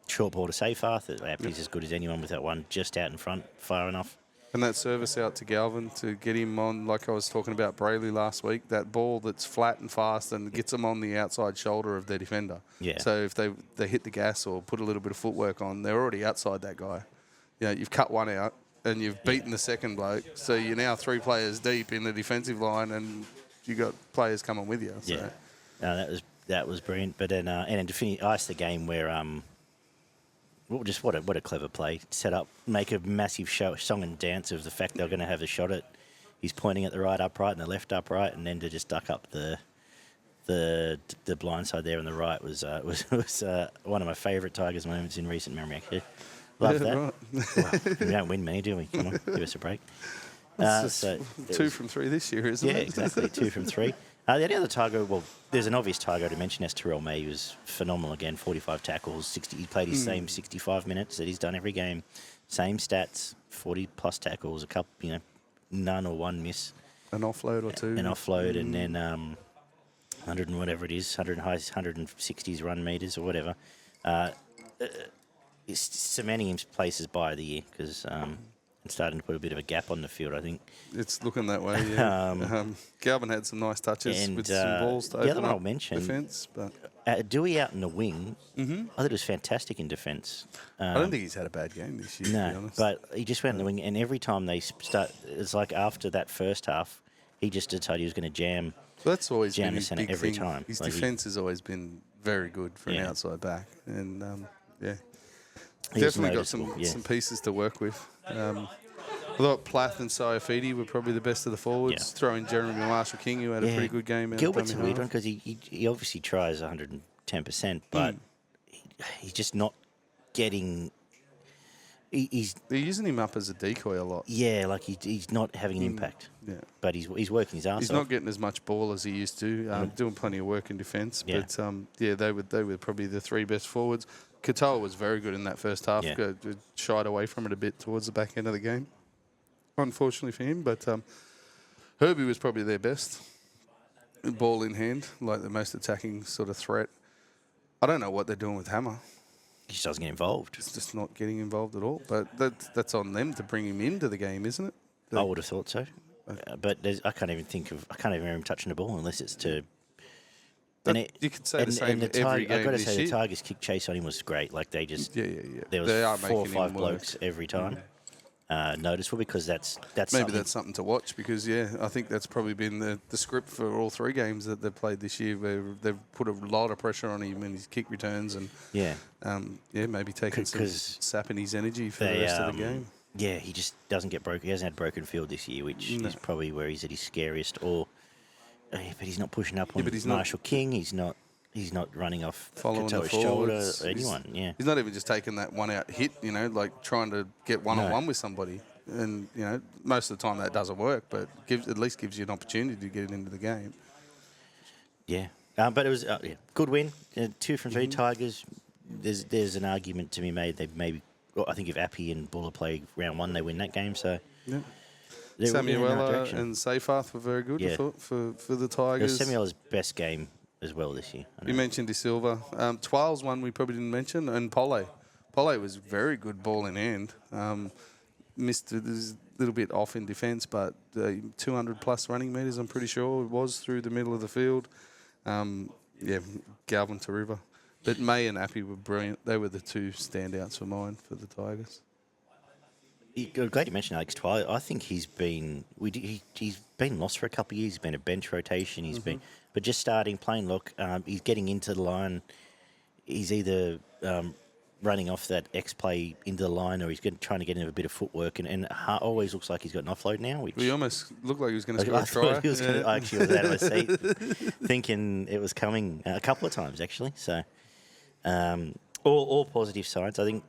Short ball to Seyfarth. Appy's as good as anyone with that one just out in front, far enough. And that service out to Galvin to get him on, like I was talking about Brayley last week, that ball that's flat and fast and gets them on the outside shoulder of their defender. Yeah. So if they hit the gas or put a little bit of footwork on, they're already outside that guy. You've cut one out and you've beaten the second bloke. So you're now 3 players deep in the defensive line and you got players coming with you. So. Yeah. No, that was brilliant. But then, and to ice the game where just what a clever play. Set up, make a massive song and dance of the fact they're going to have a shot at. He's pointing at the right upright and the left upright, and then to just duck up the blind side there on the right was one of my favourite Tigers moments in recent memory. Actually, love that. Right. Well, we don't win many, do we? Come on, give us a break. So 2 from 3 this year, isn't it? Yeah, exactly. 2 from 3. The other Tiger, there's an obvious Tiger to mention. As Terrell May, he was phenomenal again. 45 tackles, he played his same 65 minutes that he's done every game. Same stats, 40-plus tackles, a couple, none or one miss. An offload or 2. An offload, and then 100 and whatever it is, 160s run meters or whatever. It's cementing him places by the year because... It's starting to put a bit of a gap on the field, I think. It's looking that way, yeah. Galvin had some nice touches with some balls to open up defence. Dewey out in the wing, I thought it was fantastic in defence. I don't think he's had a bad game this year, to be honest. But he just went in the wing, and every time they start, it's like after that first half, he just decided he was going to jam. Well, that's always jam been the his centre big every thing. time. His defence has always been very good for an outside back, and definitely got some pieces to work with. I thought Plath and Saifiti were probably the best of the forwards. Yeah. Throw in Jeremy Marshall-King, who had a pretty good game. Gilbert's a weird one because he obviously tries 110%, but he's just not getting They're using him up as a decoy a lot. Yeah, like he's not having an impact. Yeah. But he's working his ass off. He's not getting as much ball as he used to. Doing plenty of work in defence. Yeah. But they were probably the three best forwards. Katoa was very good in that first half. Yeah. Shied away from it a bit towards the back end of the game, unfortunately for him. But Herbie was probably their best. Ball in hand, like the most attacking sort of threat. I don't know what they're doing with Hammer. He just doesn't get involved. He's just not getting involved at all. But that's on them to bring him into the game, isn't it? I would have thought so. But I can't even remember him touching the ball unless it's to. You could say the same every game I've got to this say, year. the Tigers' kick chase on him was great. Like they just, Yeah. there They are was 4 or making 5 him work. blokes every time. Noticeable because that's Maybe something. that's something to watch because, I think that's probably been the script for all 3 games that they've played this year where they've put a lot of pressure on him in his kick returns and, maybe taking some sapping his energy for the rest of the game. Yeah, he just doesn't get broken. He hasn't had broken field this year, which is probably where he's at his scariest. But he's not pushing up on Marshall King. He's not running off Following the Katoa's shoulder forwards. or anyone. He's not even just taking that one out hit, like trying to get one-on-one with somebody. And, most of the time that doesn't work, but at least gives you an opportunity to get it into the game. Yeah. But it was good win. 2 from 3 Tigers. There's an argument to be made. They maybe, I think if Appy and Buller play round 1, they win that game. So Samuela and Seyfarth were very good for the Tigers. It was Samuela's best game as well this year. You mentioned De Silva. Twil's one we probably didn't mention, and Pole. Pole was very good ball in hand. Missed a little bit off in defence, but 200-plus running metres, I'm pretty sure it was, through the middle of the field. Galvin to River. But May and Appy were brilliant. They were the 2 standouts for mine for the Tigers. Glad you mentioned Alex Twilight. I think he's been lost for a couple of years. He's been a bench rotation. He's been, but just starting playing lock. He's getting into the line. He's either running off that X play into the line, or he's trying to get in a bit of footwork. And always looks like he's got an offload now. Which he almost looked like he was going to score a try. I actually was out of my seat, thinking it was coming a couple of times actually. So all positive signs. I think.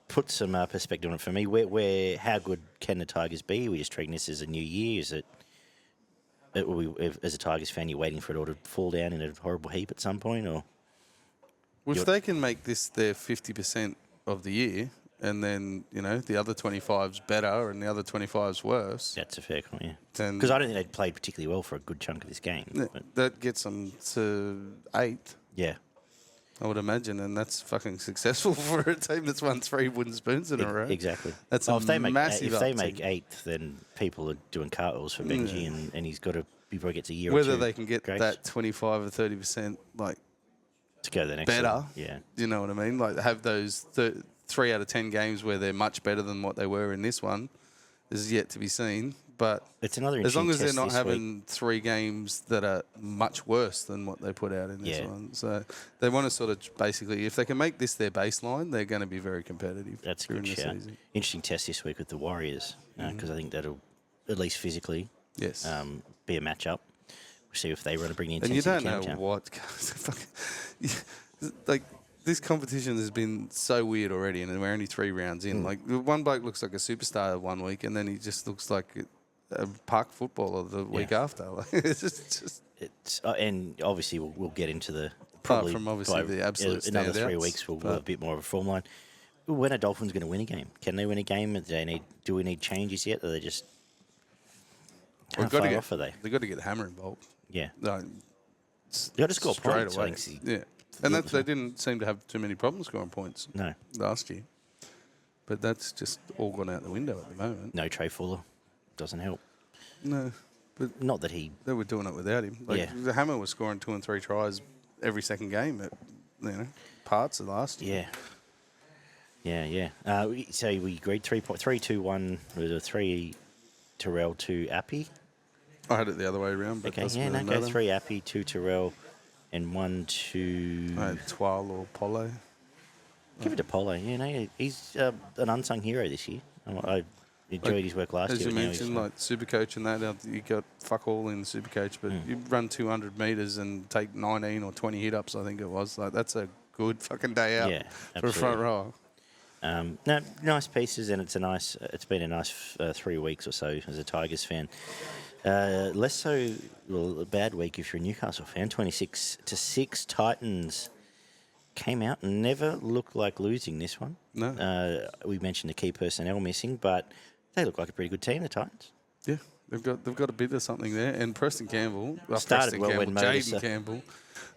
Put some perspective on it for me. How good can the Tigers be? Are we just treating this as a new year? Is it as a Tigers fan, you're waiting for it all to fall down in a horrible heap at some point? Or if they can make this their 50% of the year, and then the other 25's better and the other 25's worse, that's a fair comment. Yeah, because I don't think they played particularly well for a good chunk of this game. That gets them to 8. Yeah. I would imagine, and that's fucking successful for a team that's won 3 wooden spoons in a row. Exactly. That's if they massive. If they make 8th, then people are doing cartwheels for Benji, and he's got to before he gets a year. Whether or 2 they can get grace that 25 or 30%, like to go the next better. level. Yeah. Do you know what I mean? Like have those 3 out of 10 games where they're much better than what they were in this one is yet to be seen. But it's another as long as they're test not this having week. 3 games that are much worse than what they put out in this one. So they want to sort of basically, if they can make this their baseline, they're going to be very competitive. That's a good shout. Interesting test this week with the Warriors because I think that'll, at least physically, be a matchup. We'll see if they want to bring the intensity. And you don't know what... like, this competition has been so weird already, and we're only 3 rounds in. Like, one bloke looks like a superstar one week, and then he just looks like a park footballer the week after. Like, it's and obviously we'll get into the apart from obviously the absolute another 3 standouts, weeks we'll have a bit more of a form line. When are Dolphins going to win a game? Can they win a game? Do we need changes yet? Or are they just how far off are they? They've got to get Hammer involved. Yeah, no, you got to score points. Away. And they didn't seem to have too many problems scoring points. Last year, but that's just all gone out the window at the moment. No Trey Fuller doesn't help. No, but not that they were doing it without him. The Hammer was scoring 2 and 3 tries every second game at parts of last year. Yeah. So we agreed 3-2-1 with a 3 Terrell, 2 Appy. I had it the other way around. But okay, go 3 Appy, 2 Terrell, and 1 to Twal or Polo. Give it to Polo. He's an unsung hero this year. I enjoyed his work last year. As you mentioned, like Supercoach and that, you got fuck all in the Supercoach, but you run 200 metres and take 19 or 20 hit-ups, I think it was. Like, that's a good fucking day out for a front row. No, nice pieces, and it's been a nice 3 weeks or so as a Tigers fan. Less so, well, a bad week if you're a Newcastle fan. 26-6 Titans came out and never looked like losing this one. No. We mentioned the key personnel missing, but they look like a pretty good team, the Titans. Yeah, they've got a bit of something there. And Preston Campbell, Jaden Campbell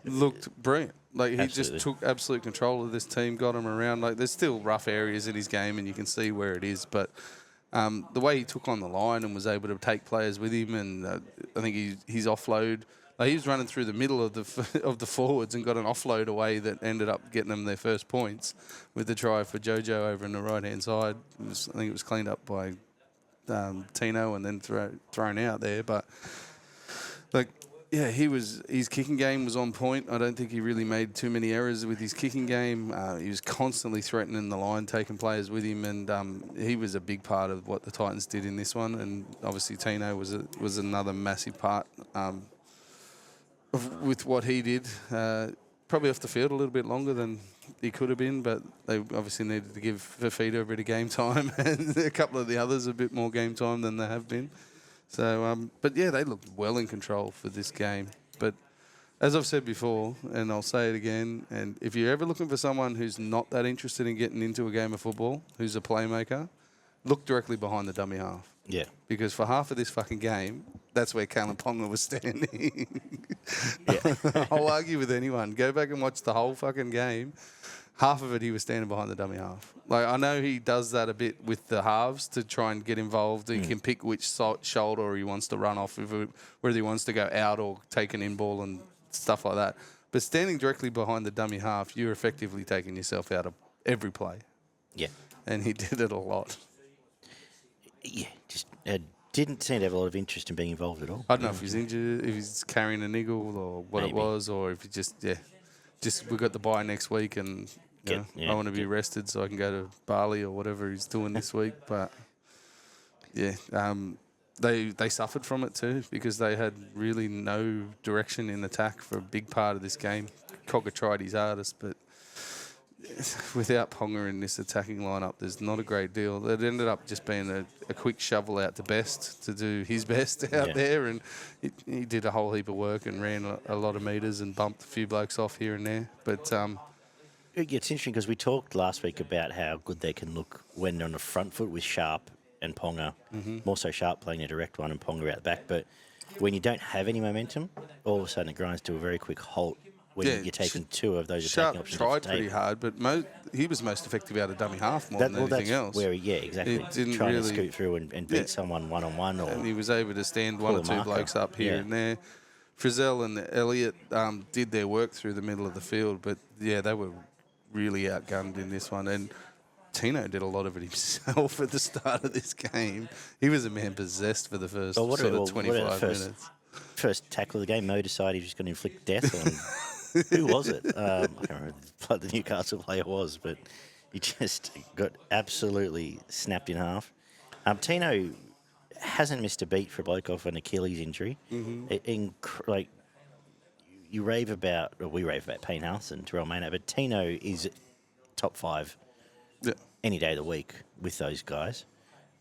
looked brilliant. Like he just took absolute control of this team, got him around. Like there's still rough areas in his game, and you can see where it is. But the way he took on the line and was able to take players with him, and I think his offload. Like he was running through the middle of the forwards and got an offload away that ended up getting them their first points with the try for Jojo over on the right hand side. I think it was cleaned up by Tino and then thrown out there. But like, yeah, his kicking game was on point. I don't think he really made too many errors with his kicking game. He was constantly threatening the line, taking players with him, and he was a big part of what the Titans did in this one. And obviously Tino was another massive part. With what he did, probably off the field a little bit longer than he could have been, but they obviously needed to give Fafita a bit of game time and a couple of the others a bit more game time than they have been. So, but yeah, they looked well in control for this game. But as I've said before, and I'll say it again, and if you're ever looking for someone who's not that interested in getting into a game of football, who's a playmaker, look directly behind the dummy half. Yeah. Because for half of this fucking game, that's where Kalen Ponga was standing. Yeah. I'll argue with anyone. Go back and watch the whole fucking game. Half of it, he was standing behind the dummy half. Like, I know he does that a bit with the halves to try and get involved. He can pick which shoulder he wants to run off, whether he wants to go out or take an in-ball and stuff like that. But standing directly behind the dummy half, you're effectively taking yourself out of every play. Yeah. And he did it a lot. Yeah, just didn't seem to have a lot of interest in being involved at all. I don't know if he's injured, if he's carrying a niggle or what Maybe. it was, or if he just we've got the bye next week and I want to be rested so I can go to Bali or whatever he's doing this week. But yeah, they suffered from it too because they had really no direction in attack for a big part of this game. Cogger tried his hardest, but without Ponga in this attacking lineup, there's not a great deal. It ended up just being a quick shovel out to Best to do his best out there, and he did a whole heap of work and ran a lot of metres and bumped a few blokes off here and there. But it's interesting because we talked last week about how good they can look when they're on the front foot with Sharp and Ponga. More so Sharp playing a direct one and Ponga out the back. But when you don't have any momentum, all of a sudden it grinds to a very quick halt when you're taking two of those attacking options. Sharp tried pretty hard, but he was most effective out of dummy half more than anything else. Where exactly. Trying to scoot through and beat someone one-on-one. And he was able to stand one or two blokes up here and there. Frizzell and Elliott did their work through the middle of the field, but they were really outgunned in this one. And Tino did a lot of it himself at the start of this game. He was a man possessed for the first 25 minutes. First tackle of the game, Mo decided he was going to inflict death on who was it? I can't remember what the Newcastle player was, but he just got absolutely snapped in half. Tino hasn't missed a beat for a bloke off an Achilles injury. We rave about Payne Halson, Terrell Maynard, but Tino is top 5 any day of the week with those guys.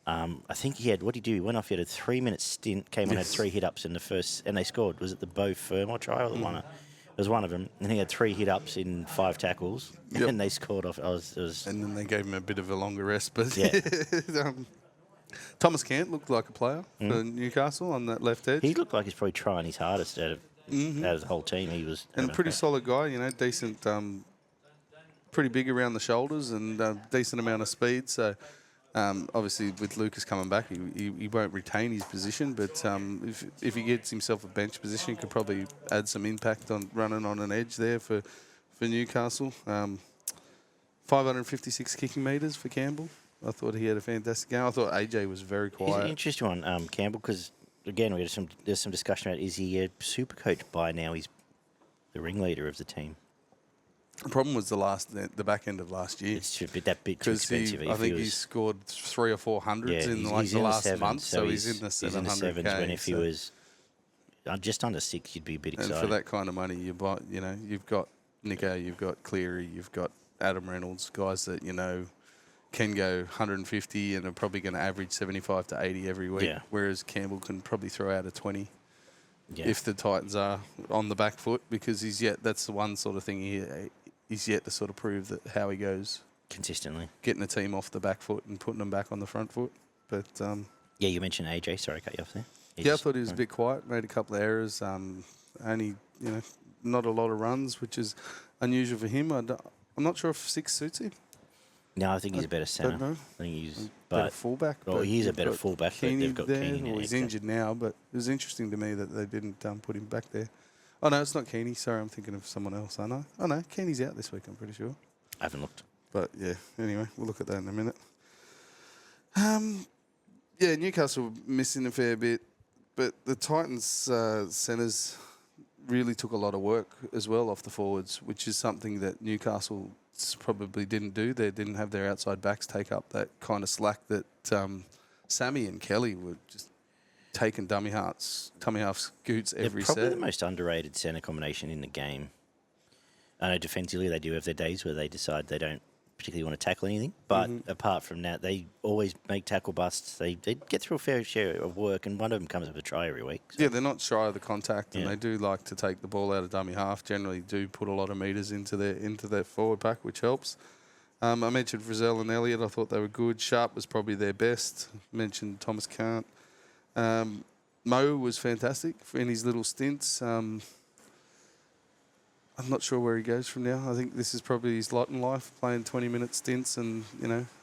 I think he had, what did he do? He went off, he had a 3-minute stint, came on, had 3 hit-ups in the first, and they scored. Was it the Beau Fermor try or the one? It was one of them, and he had 3 hit-ups in 5 tackles, and they scored off. And then they gave him a bit of a longer rest. But Thomas Cant looked like a player for Newcastle on that left edge. He looked like he's probably trying his hardest out of the whole team. He was and a pretty solid guy, decent, pretty big around the shoulders and decent amount of speed. So obviously with Lucas coming back, he won't retain his position, but if he gets himself a bench position, he could probably add some impact on running on an edge there for Newcastle. 556 kicking metres for Campbell. I thought he had a fantastic game. I thought AJ was very quiet. He's an interesting one, Campbell, because again there's some discussion about, is he a super coach by now? He's the ringleader of the team. The problem was the back end of last year. It's a bit too expensive. I think he scored 300 or 400 in the last month, so he's in the 700K. When if he was just under 6, you'd be a bit excited. And for that kind of money, you've got Nico, you've got Cleary, you've got Adam Reynolds, guys that can go 150 and are probably going to average 75 to 80 every week. Yeah. Whereas Campbell can probably throw out a 20 Yeah. if the Titans are on the back foot, because that's the one sort of thing he's yet to sort of prove that how he goes Consistently. getting a team off the back foot and putting them back on the front foot. But Yeah, you mentioned AJ. Sorry, I cut you off there. I thought he was a bit quiet. Made a couple of errors. Only not a lot of runs, which is unusual for him. I'm not sure if 6 suits him. No, I think he's a better centre. Don't know. I think he's Better fullback. Well, but he's a you've better got fullback, but Keeney they've got there. Keeney. Well, he's injured now, but it was interesting to me that they didn't put him back there. Oh, no, it's not Keeney. Sorry, I'm thinking of someone else, aren't I? Oh, no, Keeney's out this week, I'm pretty sure. I haven't looked. But, yeah, anyway, we'll look at that in a minute. Yeah, Newcastle were missing a fair bit, but the Titans' centres really took a lot of work as well off the forwards, which is something that Newcastle probably didn't do. They didn't have their outside backs take up that kind of slack that Sammy and Kelly were just taking dummy half scoots every They're probably set. the most underrated centre combination in the game. I know defensively they do have their days where they decide they don't particularly want to tackle anything, but apart from that, they always make tackle busts. They get through a fair share of work, and one of them comes up with a try every week. So. Yeah, they're not shy of the contact, and Yeah. they do like to take the ball out of dummy half. Generally, do put a lot of metres into their forward pack, which helps. I mentioned Frizzell and Elliott. I thought they were good. Sharp was probably their best. Mentioned Thomas Cant. Mo was fantastic in his little stints. I'm not sure where he goes from now. I think this is probably his lot in life, playing 20-minute stints and,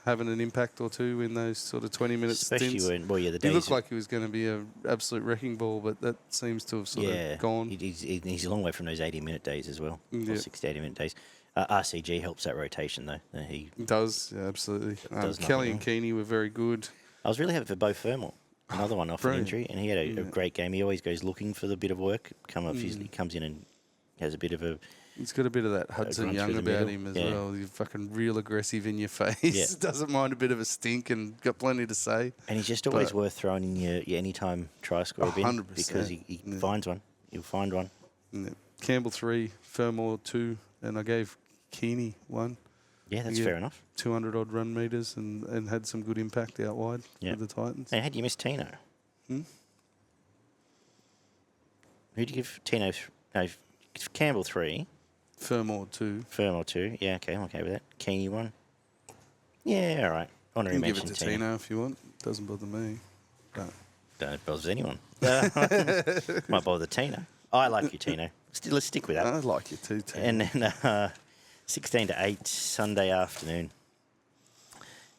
having an impact or two in those sort of 20-minute Especially stints. when, the He days... looked like he was going to be an absolute wrecking ball, but that seems to have sort of gone. He's a long way from those 80-minute days as well, Yeah. or 60, 80-minute days. RCG helps that rotation, though. He does, yeah, absolutely. Does Kelly nothing. and Keeney were very good. I was really happy for Beau Fermor. Another one off an Brilliant. injury, and he had a great game. He always goes looking for the bit of work. He comes in and has a bit of a... He's got a bit of that Hudson run Young through the about middle. him as Yeah. well. He's fucking real aggressive in your face. Yeah. Doesn't mind a bit of a stink and got plenty to say. And he's just always worth throwing in your anytime try scorer bin 100%. because he finds one. He'll find one. Yeah. Campbell 3, Fermor 2, and I gave Keeney 1. Yeah, that's Yeah. fair enough. 200-odd run metres and had some good impact out wide Yeah. for the Titans. And how do you miss Tino? Who'd you give Tino? No, Campbell 3. Fermor 2. Fermor 2. Yeah, okay, I'm okay with that. Keeney 1. Yeah, all right. You Honorary can give mention it to Tino. Tino if you want. Doesn't bother me. But Don't know if it bothers anyone. Might bother Tino. I like you, Tino. Let's stick with that. I like you too, Tino. And then 16 to 8 Sunday afternoon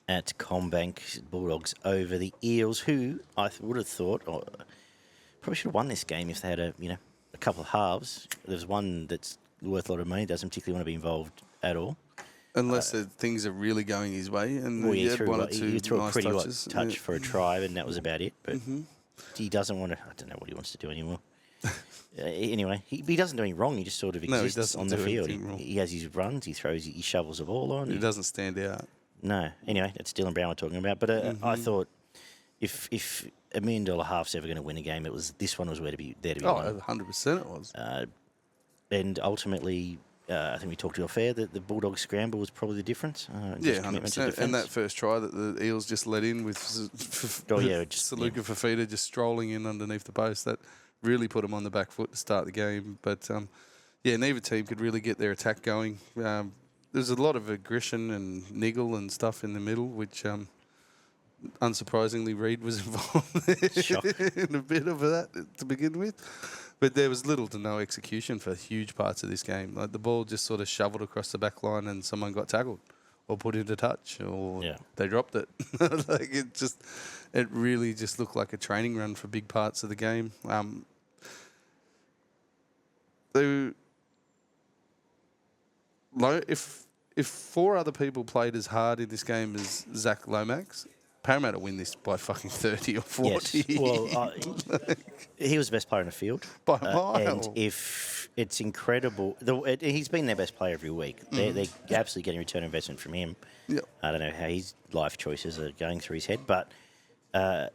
at Combank, Bulldogs over the Eels, who I would have thought probably should have won this game if they had a couple of halves. There's one that's worth a lot of money, doesn't particularly want to be involved at all. Unless things are really going his way. And Well, he he had threw, one or two he threw a nice pretty touches. touch for a try, and that was about it. But he doesn't want to. I don't know what he wants to do anymore. Anyway, he doesn't do anything wrong. He just sort of No, he exists doesn't on the do field. anything wrong. He has his runs, he throws, he shovels the ball on. He doesn't stand out. No. Anyway, that's Dylan Brown we're talking about. But I thought if $1 million half's ever going to win a game, this one was there to be won. 100% it was. And ultimately, I think we talked to you off air that the Bulldogs scramble was probably the difference. Yeah, Commitment to 100%. defence. And that first try that the Eels just let in with Saluka Fafita just strolling in underneath the post, that really put them on the back foot to start the game. But, neither team could really get their attack going. There's a lot of aggression and niggle and stuff in the middle, which unsurprisingly Reid was involved in a bit of that to begin with. But there was little to no execution for huge parts of this game. Like the ball just sort of shoveled across the back line and someone got tackled or put into touch or they dropped it. It really just looked like a training run for big parts of the game. If 4 other people played as hard in this game as Zach Lomax, Parramatta win this by fucking 30 or 40. Yes. Well, he was the best player in the field. By a mile. And if it's incredible, he's been their best player every week. They're absolutely getting return on investment from him. Yep. I don't know how his life choices are going through his head, but off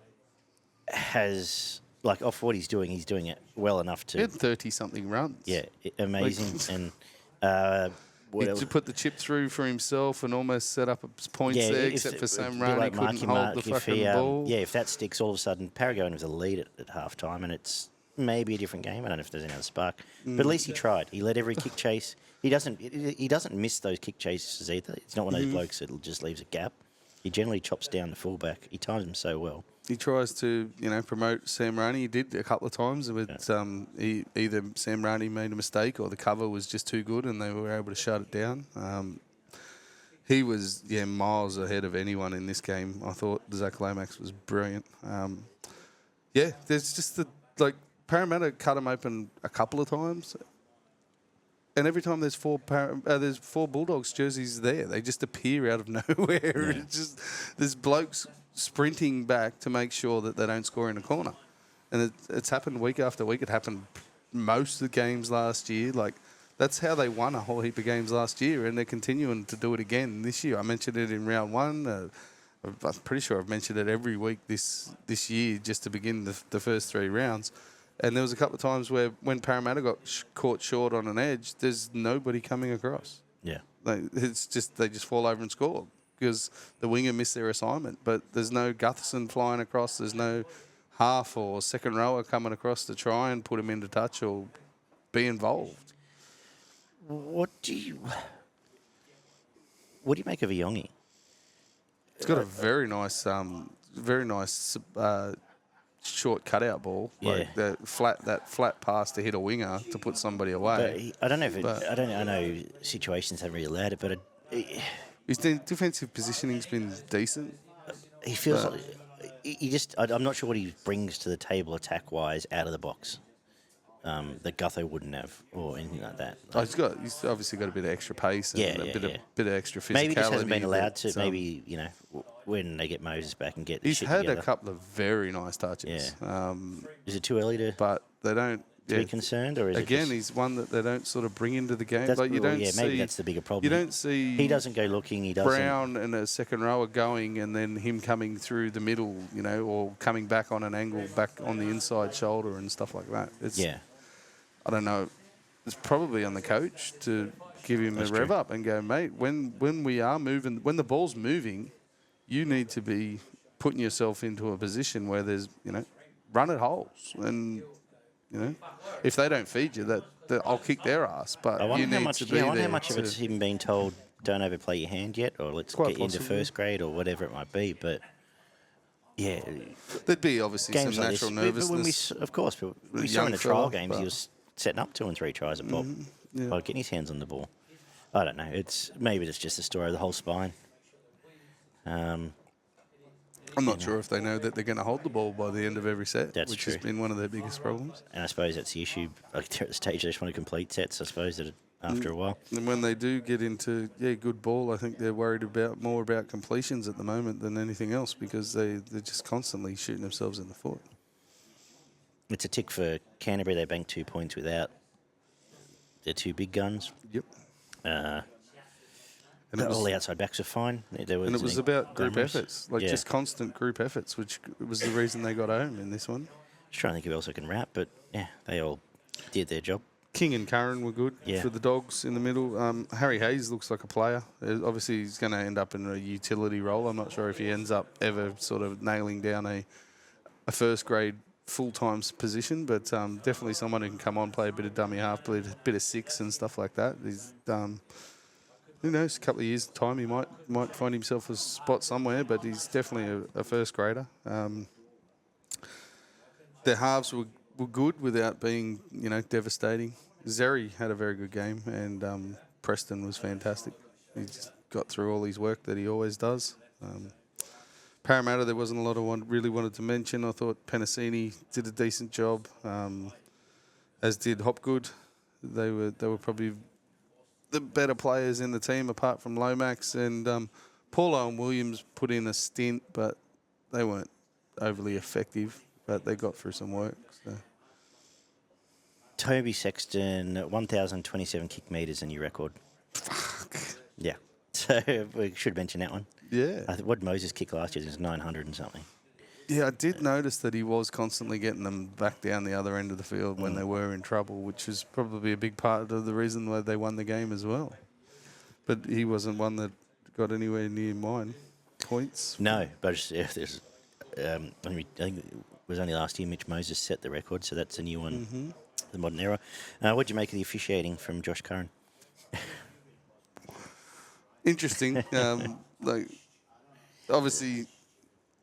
what he's doing it well enough to... He had 30-something runs. Yeah, amazing. And What He else? put the chip through for himself and almost set up points there, except for Sam Rani like couldn't hold the if fucking ball. if that sticks, all of a sudden, Parra going with a lead at half time, and it's maybe a different game. I don't know if there's another spark, but at least he tried. He led every kick chase. He doesn't miss those kick chases either. It's not one of those blokes that just leaves a gap. He generally chops down the fullback. He times him so well. He tries to, promote Sam Rani. He did a couple of times, but either Sam Rani made a mistake or the cover was just too good and they were able to shut it down. He was, miles ahead of anyone in this game. I thought Zach Lomax was brilliant. There's just Parramatta cut him open a couple of times. And every time there's four Bulldogs jerseys there, they just appear out of nowhere. Yeah. It's just there's blokes sprinting back to make sure that they don't score in a corner. And it's happened week after week. It happened most of the games last year. That's how they won a whole heap of games last year, and they're continuing to do it again this year. I mentioned it in round one. I'm pretty sure I've mentioned it every week this year just to begin the first three rounds. And there was a couple of times where when Parramatta got caught short on an edge, there's nobody coming across. Yeah. They just fall over and score because the winger missed their assignment. But there's no Gutherson flying across. There's no half or second rower coming across to try and put him into touch or be involved. What do you make of Iongi? It's got a very nice short cutout ball, that flat pass to hit a winger to put somebody away. But I don't know I know situations haven't really allowed it, but his defensive positioning's been decent. He feels I'm not sure what he brings to the table attack wise out of the box. That Gutho wouldn't have, or anything like that. He's obviously got a bit of extra pace and a bit of extra physicality. Maybe he just hasn't been allowed to. Maybe when they get Moses back and get. He's had together. A couple of very nice touches. Yeah. Is it too early to? But they don't. Be concerned, or is he's one that they don't sort of bring into the game. Maybe that's the bigger problem. You don't see. He doesn't go looking. He doesn't. Brown and a second rower going, and then him coming through the middle, or coming back on an angle, back on the inside shoulder and stuff like that. I don't know. It's probably on the coach to give him a rev up and go, mate, when we are moving, when the ball's moving, you need to be putting yourself into a position where there's, run at holes. And, if they don't feed you, that I'll kick their ass. But you need to be there. I wonder how much of it's him being told, don't overplay your hand yet, or let's get you into first grade, or whatever it might be. But, yeah. There'd be obviously some natural nervousness. But we saw in the trial games, he was setting up 2 and 3 tries at Bob by getting his hands on the ball. I don't know. Maybe it's just the story of the whole spine. I'm not sure if they know that they're going to hold the ball by the end of every set, which has been one of their biggest problems. And I suppose that's the issue. They're at the stage they just want to complete sets, I suppose, after a while. And when they do get into good ball, I think they're worried more about completions at the moment than anything else because they're just constantly shooting themselves in the foot. It's a tick for Canterbury. They banked 2 points without their 2 big guns. Yep. And all the outside backs were fine. It was about group efforts, just constant group efforts, which was the reason they got home in this one. Just trying to think who else I can wrap, but they all did their job. King and Curran were good for the Dogs in the middle. Harry Hayes looks like a player. Obviously, he's going to end up in a utility role. I'm not sure if he ends up ever sort of nailing down a first grade full-time position, but definitely someone who can come on, play a bit of dummy half, play a bit of six and stuff like that. He's who knows, a couple of years' time he might find himself a spot somewhere, but he's definitely a first grader. Their halves were good without being, devastating. Zeri had a very good game, and Preston was fantastic. He just got through all his work that he always does. Parramatta, there wasn't a lot I really wanted to mention. I thought Penasini did a decent job, as did Hopgood. They were probably the better players in the team apart from Lomax, and Paulo and Williams put in a stint, but they weren't overly effective, but they got through some work. So. Toby Sexton, 1,027 kick metres, a new record. Fuck. Yeah. So we should mention that one. Yeah. What Moses kicked last year was 900 and something. Yeah, I did notice that he was constantly getting them back down the other end of the field when they were in trouble, which is probably a big part of the reason why they won the game as well. But he wasn't one that got anywhere near mine points. No, but there's, I think it was only last year Mitch Moses set the record, so that's a new one, the modern era. What do you make of the officiating from Josh Curran? Interesting. Like, obviously,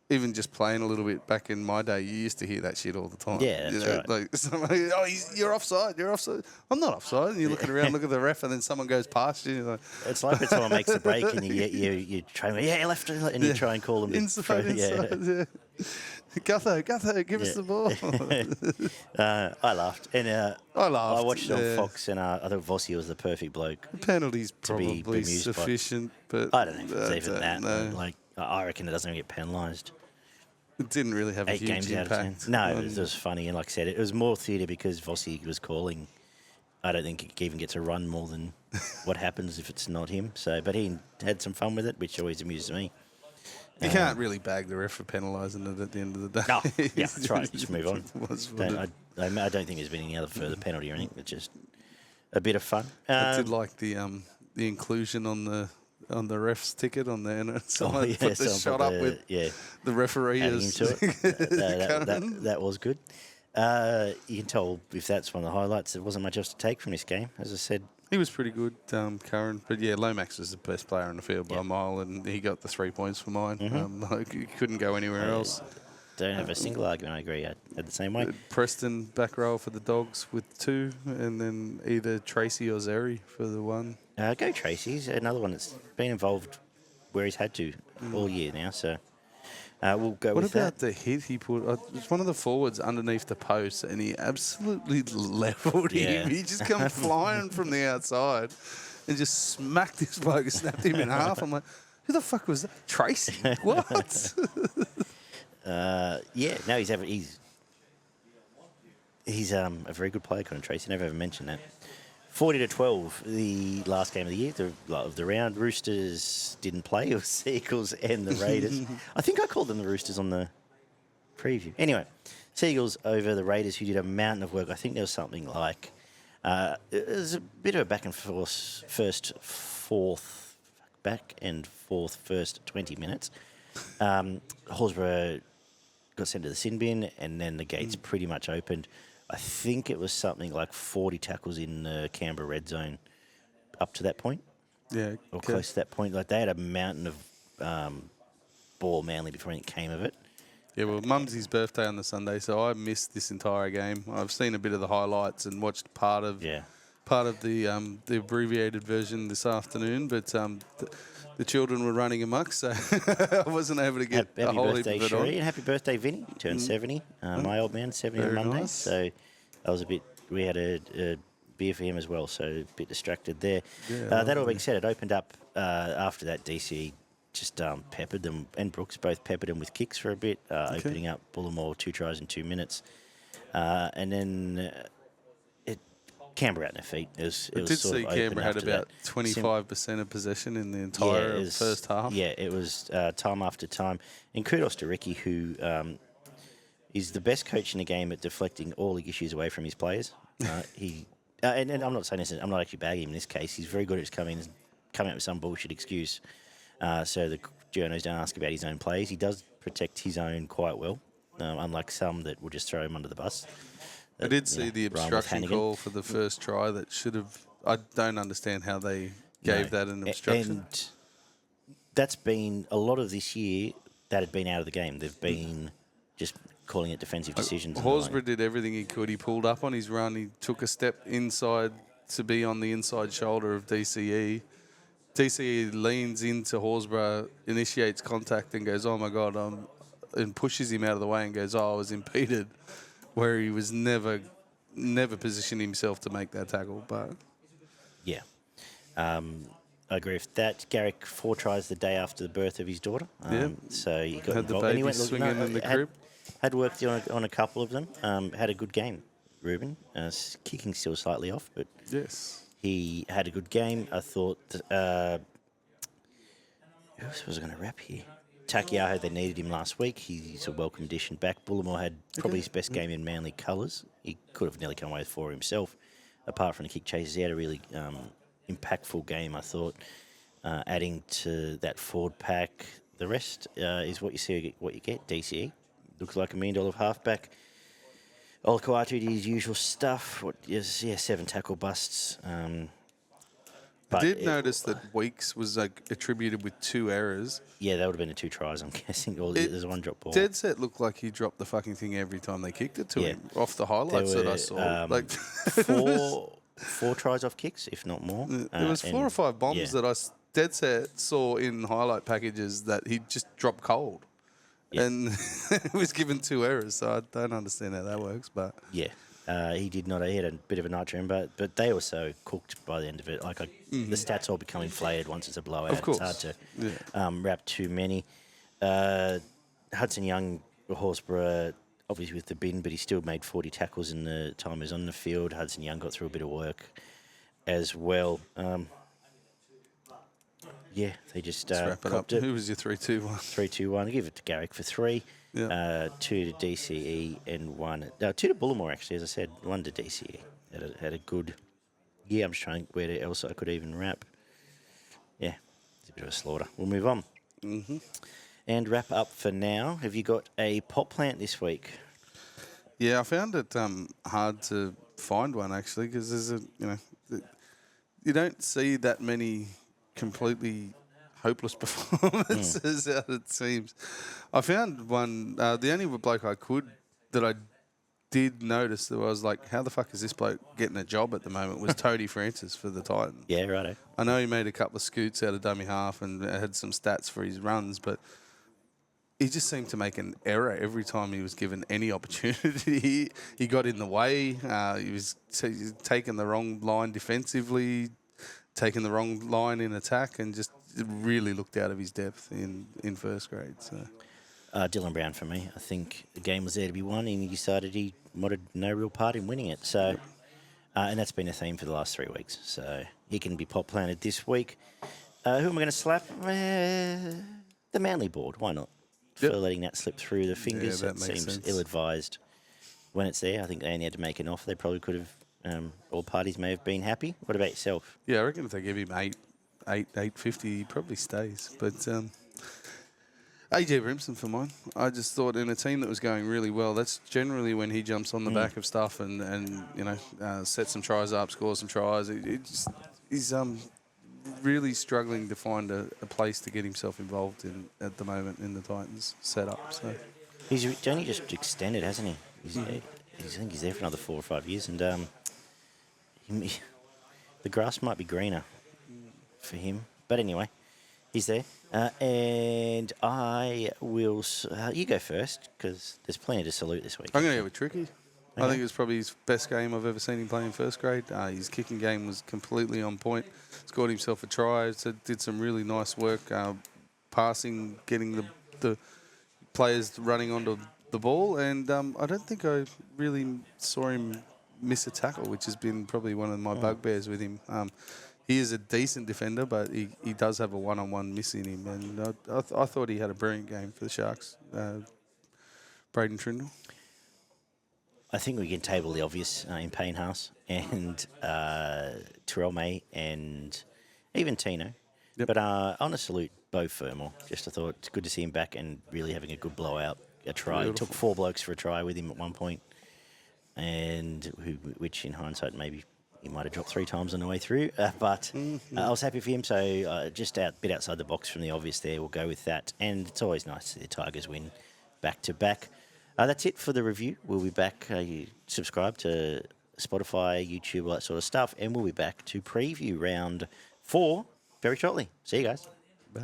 even just playing a little bit back in my day, you used to hear that shit all the time. Yeah, that's right. Like, somebody, you're offside, you're offside. I'm not offside. And you're looking around, look at the ref, and then someone goes past you. And you're like, It's like when someone makes a break and you try and left, and you try and call them inside. Yeah. Gutho, give us the ball. I laughed. And I laughed. I watched it on Fox, and I thought Vossi was the perfect bloke. The penalty's to be probably bemused sufficient, but I don't know if it's even that. No. Like, I reckon it doesn't even get penalised. It didn't really have 8 a huge games impact. out of 10. No, it was funny, and like I said, it was more theatre because Vossi was calling. I don't think he even gets a run more than what happens if it's not him. So, but he had some fun with it, which always amuses me. You can't really bag the ref for penalising it at the end of the day. No, yeah, that's right. Just move on. I don't think there's been any other further penalty or anything. It's just a bit of fun. I did like the inclusion on the ref's ticket on there, and someone put the shot up with the referee as that was good. You can tell if that's one of the highlights. There wasn't much else to take from this game, as I said. He was pretty good, Curran. But yeah, Lomax was the best player on the field by a mile, and he got the 3 points for mine. Like, he couldn't go anywhere else. Don't have a single argument. I agree. I had the same way. Preston back row for the Dogs with 2, and then either Tracy or Zeri for the 1. Go Tracy's another one that's been involved where he's had to all year now. So we'll go with that. What about the hit he put? It's one of the forwards underneath the post, and he absolutely levelled him. He just come flying from the outside and just smacked this bloke and snapped him in half. I'm like, who the fuck was that? Tracy? What? No, he's a very good player, Colin Tracy. Never ever mentioned that. 40-12, the last game of the year, of the round. Roosters didn't play. It was Seagulls and the Raiders. I think I called them the Roosters on the preview. Anyway, Seagulls over the Raiders, who did a mountain of work. I think there was something like it was a bit of a back and forth first 20 minutes. Horsburgh got sent to the sin bin, and then the gates pretty much opened. I think it was something like 40 tackles in the Canberra red zone up to that point. Yeah. Or close to that point. Like, they had a mountain of ball Manly before anything came of it. Yeah, well, Mumsy's birthday on the Sunday, so I missed this entire game. I've seen a bit of the highlights and watched part of the abbreviated version this afternoon, but the children were running amok, so I wasn't able to get a whole heap of it on. And happy birthday, Vinny. Turned 70. My old man, 70 on Monday. Nice. So that was a bit... We had a beer for him as well, so a bit distracted there. Yeah, that all being said, it opened up after that. DC just peppered them, and Brooks both peppered them with kicks for a bit, opening up Bullimore 2 tries in 2 minutes. And then... Canberra out in their feet. It was I did see Canberra had about 25% of possession in the entire first half. Yeah, it was time after time. And kudos to Ricky, who is the best coach in the game at deflecting all the issues away from his players. And I'm not saying this, I'm not actually bagging him in this case. He's very good at just coming up with some bullshit excuse. So the journos don't ask about his own plays. He does protect his own quite well, unlike some that will just throw him under the bus. I did see the obstruction call for the first try that should have... I don't understand how they gave that an obstruction. And that's been... A lot of this year, that had been out of the game. They've been just calling it defensive decisions. Horsburgh did everything he could. He pulled up on his run. He took a step inside to be on the inside shoulder of DCE. DCE leans into Horsburgh, initiates contact and goes, oh, my God, and pushes him out of the way and goes, oh, I was impeded. Where he was never positioned himself to make that tackle. But yeah, I agree with that. Garrick 4 tries the day after the birth of his daughter. So he got had involved. the baby swinging in the crib. Had worked on a couple of them. Had a good game, Ruben. Kicking still slightly off, but yes, he had a good game. I thought. Who else was I going to wrap here? Takiaho, they needed him last week. He's a welcome addition back. Bullimore had probably his best game in Manly colours. He could have nearly come away with 4 himself. Apart from the kick chases, he had a really impactful game, I thought. adding to that forward pack. The rest is what you see, what you get. DCE looks like $1 million halfback. Olakau'atu did his usual stuff. 7 tackle busts. I did notice that Weeks was attributed with 2 errors. Yeah, that would have been 2 tries, I'm guessing. Or there's one drop ball. Dead set looked like he dropped the fucking thing every time they kicked it to him. Off the highlights that I saw, 4 tries off kicks, if not more. There was 4 or 5 bombs that I dead set saw in highlight packages that he just dropped cold, and it was given 2 errors. So I don't understand how that works, but he did not. He had a bit of a night dream, but they were so cooked by the end of it. The stats all become inflated once it's a blowout. Of course. It's hard to wrap too many. Hudson Young, Horsburgh, obviously with the bin, but he still made 40 tackles in the time he was on the field. Hudson Young got through a bit of work as well. They just wrap it up. Who was your 3-2-1? 3-2-1. Give it to Garrick for 3. 2 to DCE and 1. No, 2 to Bullimore, actually, as I said. 1 to DCE. Had a good... Yeah, I'm just trying where else I could even wrap. Yeah, it's a bit of a slaughter. We'll move on. Mm-hmm. And wrap up for now. Have you got a pot plant this week? Yeah, I found it hard to find one, actually, because there's you don't see that many completely hopeless performances out it seems. I found one, the only bloke I did notice that I was like, how the fuck is this bloke getting a job at the moment, was Toady Francis for the Titans. Yeah, righto. I know he made a couple of scoots out of dummy half and had some stats for his runs, but he just seemed to make an error every time he was given any opportunity. He got in the way. He was taking the wrong line defensively, taking the wrong line in attack, and just really looked out of his depth in first grade. So, Dylan Brown for me. I think the game was there to be won, and he decided he wanted no real part in winning it. So, and that's been a theme for the last 3 weeks. So he can be pot planted this week. Who am I going to slap? The Manly board. Why not? For letting that slip through the fingers. Yeah, that it makes seems sense. ill-advised when it's there. I think they only had to make an offer. They probably could have. All parties may have been happy. What about yourself? Yeah, I reckon if they give him 8.50, he probably stays. But AJ Brimson for mine. I just thought in a team that was going really well, that's generally when he jumps on the back of stuff and sets some tries up, scores some tries. He's really struggling to find a place to get himself involved in at the moment in the Titans setup. So He's only just extended, hasn't he? I think he's there for another 4 or 5 years, and the grass might be greener for him. But anyway, he's there. And I will... you go first, because there's plenty to salute this week. I'm going to go with Tricky. Okay. I think it was probably his best game I've ever seen him play in first grade. His kicking game was completely on point. Scored himself a try. So did some really nice work passing, getting the players running onto the ball. And I don't think I really saw him miss a tackle, which has been probably one of my bugbears with him. He is a decent defender, but he does have a one-on-one miss in him. And I thought he had a brilliant game for the Sharks. Braden Trindle. I think we can table the obvious in Payne House and Terrell May and even Tino. Yep. But I want to salute Beau Fermor. Just I thought it's good to see him back and really having a good blowout, a try. Beautiful. He took 4 blokes for a try with him at one point, and which in hindsight maybe he might have dropped 3 times on the way through. But I was happy for him. So just a bit outside the box from the obvious there. We'll go with that. And it's always nice to see the Tigers win back-to-back. That's it for the review. We'll be back. You subscribe to Spotify, YouTube, all that sort of stuff. And we'll be back to preview round 4 very shortly. See you guys. Bye.